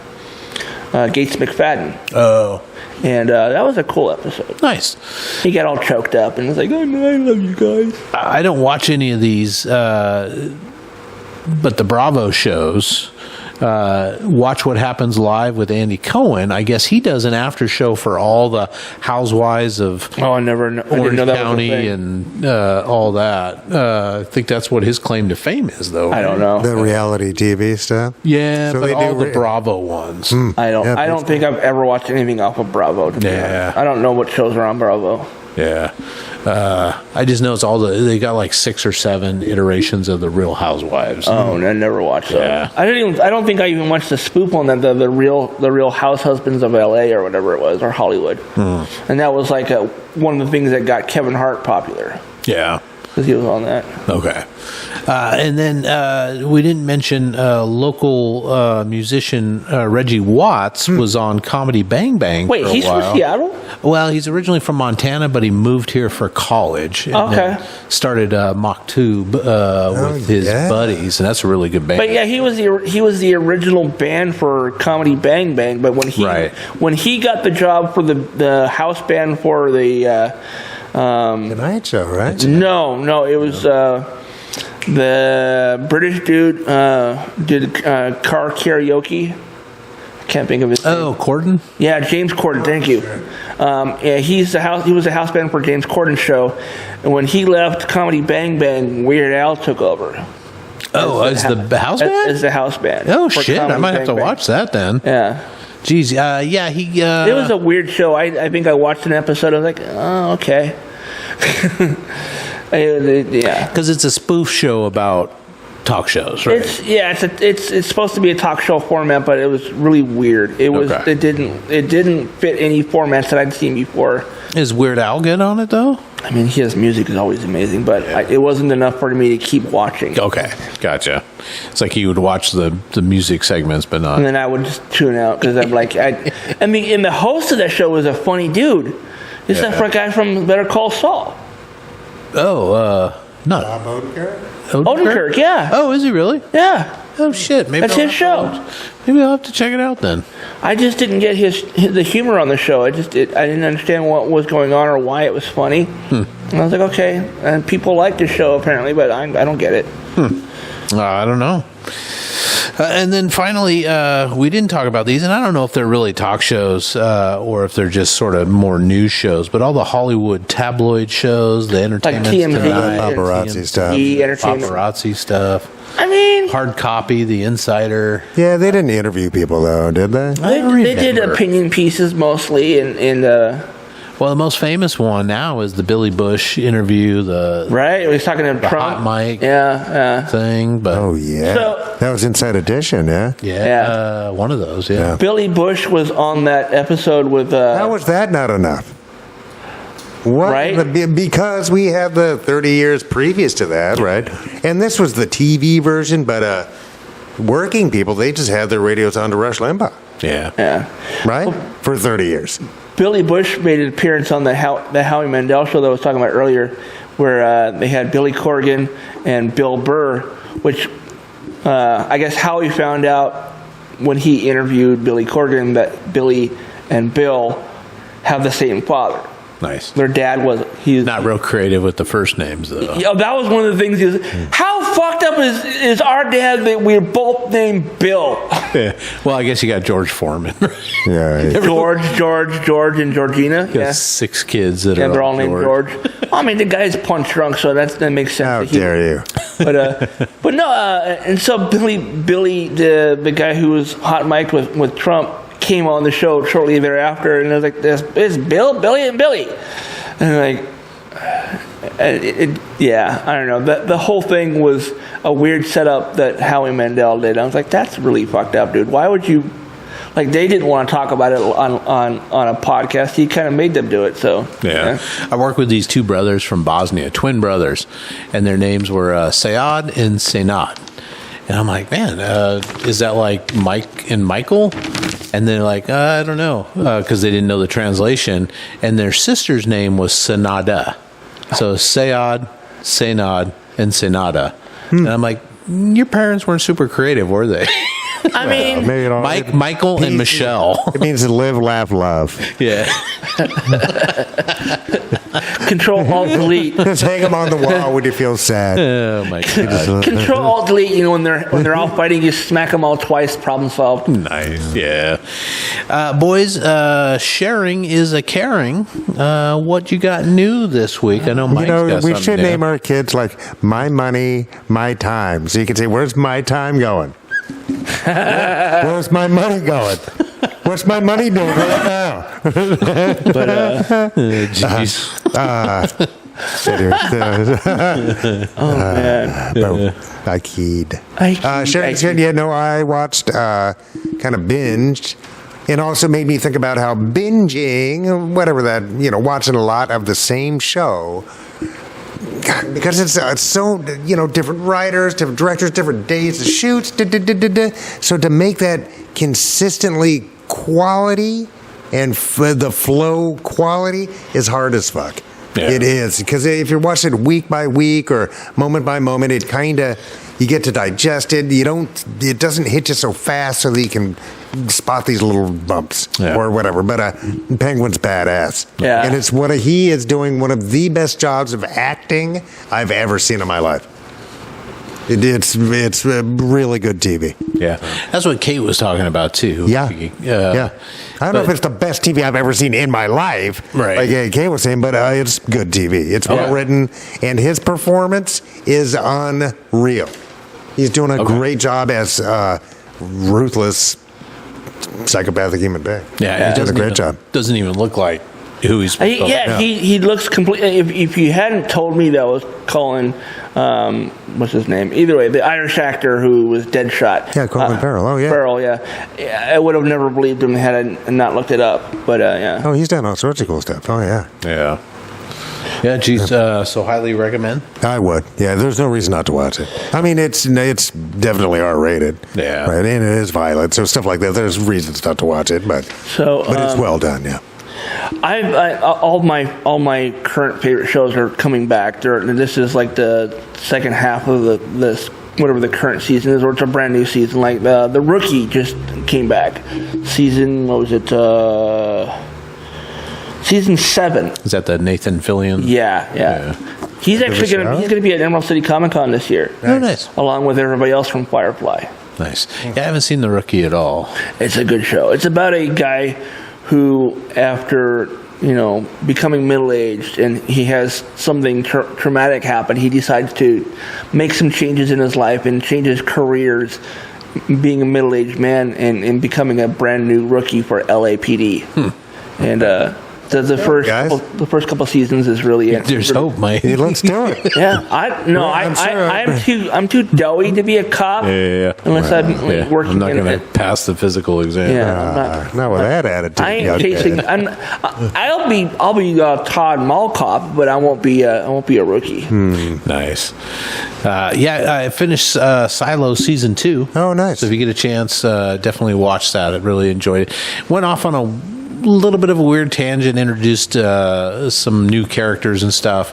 Gates McFadden. Oh. And that was a cool episode. Nice. He got all choked up and was like, oh, I love you guys. I don't watch any of these, but the Bravo shows. Watch What Happens Live with Andy Cohen. I guess he does an after show for all the housewives of Orange County and all that. I think that's what his claim to fame is, though. I don't know. The reality TV stuff? Yeah, so but all the Bravo ones. I don't think I've ever watched anything off of Bravo. I don't know what shows are on Bravo. Yeah. I just know they got like 6 or 7 iterations of the Real Housewives. Oh, I never watched that. I don't think I even watched the spoof on that, the Real House Husbands of LA or whatever it was, or Hollywood. And that was like one of the things that got Kevin Hart popular. Yeah. Because he was on that. Okay. And then we didn't mention local musician Reggie Watts was on Comedy Bang Bang. Wait, he's from Seattle? Well, he's originally from Montana, but he moved here for college. And started Mock Tube with his buddies, and that's a really good band. But yeah, he was the original band for Comedy Bang Bang. But when he got the job for the house band for the Tonight Show, right? No, it was the British dude did car karaoke. I can't think of his name. Oh, Corden? Yeah, James Corden. Thank you. He was a house band for James Corden's show, and when he left Comedy Bang Bang, Weird Al took over. Oh, as the house band? As the house band. Oh shit! I might have to watch that then. Yeah. Geez, he. It was a weird show. I think I watched an episode. I was like, oh, okay. Yeah, because it's a spoof show about talk shows, right? It's supposed to be a talk show format, but it was really weird. It didn't fit any formats that I'd seen before. Is Weird Al good on it though? I mean, his music is always amazing, but it wasn't enough for me to keep watching. Okay, gotcha. It's like you would watch the music segments, but not. And then I would just tune out because I'm like, I mean, and the host of that show was a funny dude. This is that guy from Better Call Saul. Not Bob Odenkirk? Odenkirk, yeah. Oh, is he really? Yeah. Oh shit! Maybe That's I'll his have to show. Maybe I'll have to check it out then. I just didn't get the humor on the show. I didn't understand what was going on or why it was funny. And I was like, okay. And people like the show apparently, but I don't get it. I don't know. And then finally, we didn't talk about these, and I don't know if they're really talk shows or if they're just sort of more news shows, but all the Hollywood tabloid shows, the Entertainment TMZ, Tonight, paparazzi stuff. Entertainment. paparazzi stuff, I mean, Hard Copy, The Insider. Yeah, they didn't interview people though, did they? they did opinion pieces mostly, and Well, the most famous one now is the Billy Bush interview, right. He was talking to Trump. hot mic Yeah. thing. But Oh yeah, So- that was Inside Edition. Yeah. Yeah. One of those. Yeah. Billy Bush was on that episode with. How was that not enough? What? Right? Because we have the 30 years previous to that, right? And this was the TV version, but working people, they just had their radios on to Rush Limbaugh, Yeah. Yeah. right? For 30 years. Billy Bush made an appearance on the Howie Mandel show that I was talking about earlier, where they had Billy Corgan and Bill Burr, which I guess Howie found out when he interviewed Billy Corgan that Billy and Bill have the same father. Nice. Their dad was Not real creative with the first names, though. Yeah, that was one of the things. How fucked up is our dad that we're both named Bill? Yeah. Well, I guess you got George Foreman. Yeah. George, and Georgina. You got Yeah. 6 kids that Yeah, are they're all named George. I mean, the guy's punch drunk, so that makes sense. How that he- dare you? But no, and so Billy, the guy who was hot mic'd with Trump, came on the show shortly thereafter, and it was like, "It's Billy, and Billy," and like, yeah, I don't know. The whole thing was a weird setup that Howie Mandel did. I was like, that's really fucked up, dude. Why would you? Like, they didn't want to talk about it on a podcast. He kind of made them do it. So Yeah. I worked with these 2 brothers from Bosnia, twin brothers, and their names were Sayad and Senad. And I'm like, man, is that like Mike and Michael? And they're like, I don't know, because they didn't know the translation. And their sister's name was Sanada. So Sayad, Senad, and Senada. And I'm like, your parents weren't super creative, were they? I mean, Maybe it all- Michael, and Michelle. It means to live, laugh, love. Yeah. Control Alt Delete. Just hang them on the wall when you feel sad. Oh my god. Control Alt Delete. You know, when they're all fighting, you smack them all twice. Problem solved. Nice. Yeah. Boys, sharing is a caring. What you got new this week? I know Mike's got we something should new. name our kids like My Money, My Time. So you can say, where's my time going? Where's my money going? What's my money doing right now? Jeez. Oh man. I keyed. Sharon, Yeah, no, I watched, kind of binged, and also made me think about how binging, whatever that, watching a lot of the same show, God, because it's so, different writers, different directors, different days to shoots, so to make that consistently quality and the flow quality is hard as fuck. Yeah. It is, because if you're watching it week by week or moment by moment, it kind of, you get to digest it. It doesn't hit you so fast so that you can spot these little bumps or whatever. But Penguin's badass. Yeah. And it's he is doing one of the best jobs of acting I've ever seen in my life. It's really good TV. Yeah. That's what Kate was talking about too. Yeah. I don't know if it's the best TV I've ever seen in my life, Right. like Kay was saying, but it's good TV. It's well written, and his performance is unreal. He's doing a great job as ruthless, psychopathic human being. Yeah. He does a great job. Doesn't even look like who he's supposed to be. He looks completely. If you hadn't told me that was Colin, what's his name? Either way, the Irish actor who was Deadshot. Yeah, Colin Farrell. Oh, yeah. Farrell, yeah. I would have never believed him had I not looked it up. But yeah. Oh, he's done all sorts of cool stuff. Oh, yeah. Yeah. Yeah, geez, so highly recommend. I would. Yeah, there's no reason not to watch it. I mean, it's definitely R-rated. Yeah. Right, and it is violent, so stuff like that. There's reasons not to watch it, but it's well done. Yeah. All my current favorite shows are coming back. This is like the second half of this whatever the current season is, or it's a brand new season. Like the Rookie just came back. Season, what was it? Season 7. Is that the Nathan Fillion? Yeah. He's actually going to be at Emerald City Comic Con this year. Oh, nice. Along with everybody else from Firefly. Nice. Yeah, I haven't seen The Rookie at all. It's a good show. It's about a guy who, after becoming middle-aged, and he has something traumatic happen, he decides to make some changes in his life and change his careers, being a middle-aged man and becoming a brand new rookie for LAPD. And the first couple seasons is really it. There's hope, mate. Let's do it. Yeah, I'm too doughy to be a cop. Yeah. Unless I'm working. I'm not going to pass the physical exam. Yeah, not with that attitude. I ain't chasing. I'll be Todd Mall cop, but I won't be a rookie. Nice. I finished Silo season 2. Oh, nice. So if you get a chance, definitely watch that. I really enjoyed it. Went off on a little bit of a weird tangent, introduced some new characters and stuff,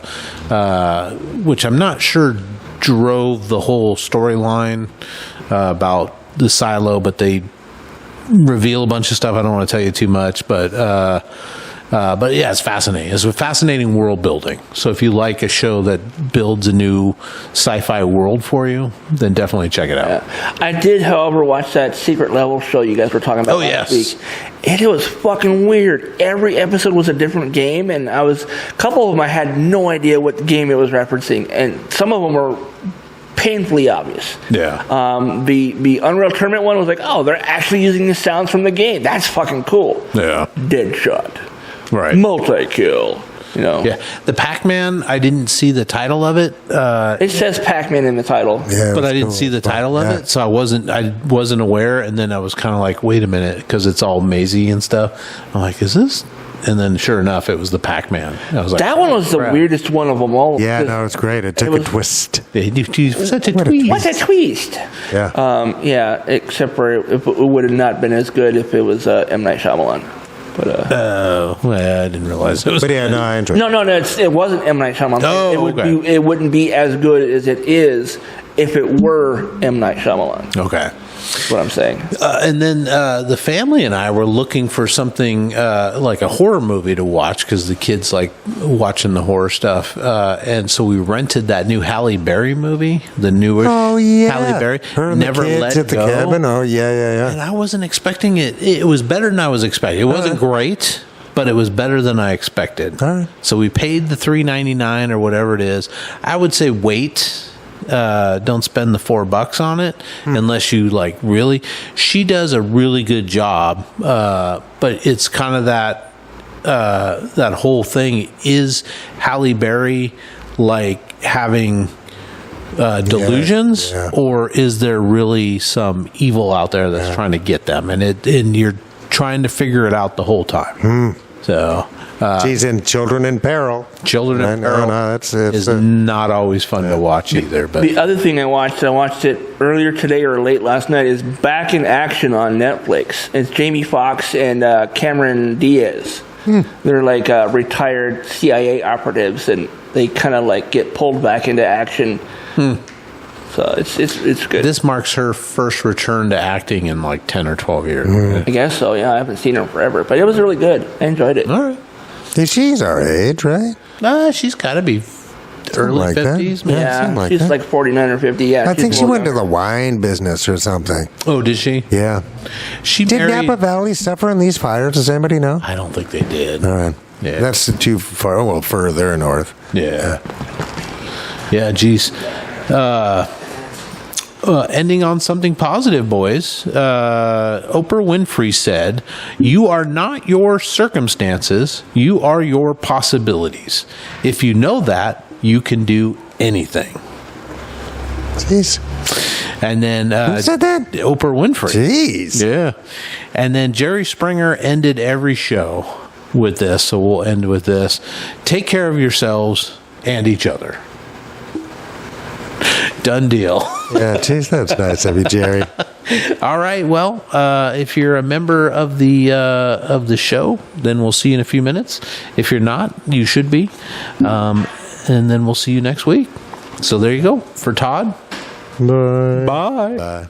which I'm not sure drove the whole storyline about the Silo, but they reveal a bunch of stuff. I don't want to tell you too much, but yeah, it's fascinating. It's a fascinating world building. So if you like a show that builds a new sci-fi world for you, then definitely check it out. I did, however, watch that Secret Level show you guys were talking about last week. And it was fucking weird. Every episode was a different game, and a couple of them I had no idea what game it was referencing, and some of them were painfully obvious. Yeah. The Unreal Tournament one was like, oh, they're actually using the sounds from the game. That's fucking cool. Yeah. Deadshot. Right. Multi-kill. Yeah. The Pac-Man, I didn't see the title of it. It says Pac-Man in the title. Yeah, but I didn't see the title of it, so I wasn't aware, and then I was kind of like, wait a minute, because it's all mazy and stuff. I'm like, is this? And then sure enough, it was the Pac-Man. I was like, that one was the weirdest one of them all. Yeah, no, it's great. It took a twist. Such a twist. What's a twist? Yeah. Except for it would have not been as good if it was M. Night Shyamalan. But, well, I didn't realize it was. But yeah, no, I enjoyed it. No, it wasn't M. Night Shyamalan. Oh, it wouldn't be as good as it is if it were M. Night Shyamalan. Okay. That's what I'm saying. And then the family and I were looking for something like a horror movie to watch because the kids like watching the horror stuff. And so we rented that new Halle Berry movie, the newish Halle Berry. Her and Never the kids Let at the Go. cabin. Oh, yeah. And I wasn't expecting it. It was better than I was expecting. It wasn't great, but it was better than I expected. All right. So we paid the $3.99 or whatever it is. I would say wait. Don't spend the $4 on it unless you like really. She does a really good job, but it's kind of that whole thing. Is Halle Berry like having delusions, or is there really some evil out there that's trying to get them? And you're trying to figure it out the whole time. So. She's in Children in Peril. Children in Peril is not always fun to watch either. But the other thing I watched it earlier today or late last night, is Back in Action on Netflix. It's Jamie Foxx and Cameron Diaz. They're like retired CIA operatives, and they kind of like get pulled back into action. So it's good. This marks her first return to acting in like 10 or 12 years. I guess so. Yeah, I haven't seen her in forever, but it was really good. I enjoyed it. All right. She's our age, right? She's got to be early like 50s. that. Yeah, she's like 49 or 50. Yeah, I think she went to the wine business or something. Oh, did she? Yeah. Did Napa Valley suffer in these fires? Does anybody know? I don't think they did. All right. Yeah. That's too far. Well, further north. Yeah. Yeah, geez. ending on something positive, boys. Oprah Winfrey said, "You are not your circumstances. You are your possibilities. If you know that, you can do anything." Jeez. And then Who said that? Oprah Winfrey. Jeez. Yeah. And then Jerry Springer ended every show with this, so we'll end with this. Take care of yourselves and each other. Done deal. Yeah, geez, that's nice of you, Jerry. All right. Well, if you're a member of the show, then we'll see you in a few minutes. If you're not, you should be. And then we'll see you next week. So there you go. For Todd. Bye. Bye. Bye.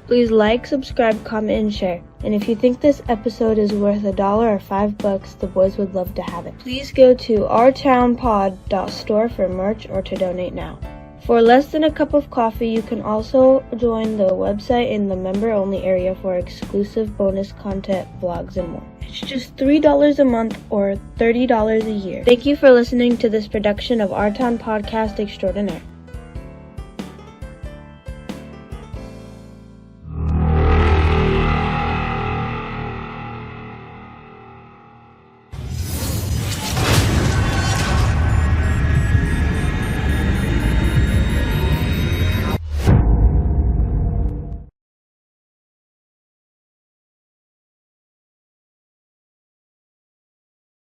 Please like, subscribe, comment, and share. And if you think this episode is worth $1 or $5, the boys would love to have it. Please go to ourtownpod.store for merch or to donate now. For less than a cup of coffee, you can also join the website in the member-only area for exclusive bonus content, vlogs, and more. It's just $3 a month or $30 a year. Thank you for listening to this production of Our Town Podcast Extraordinaire.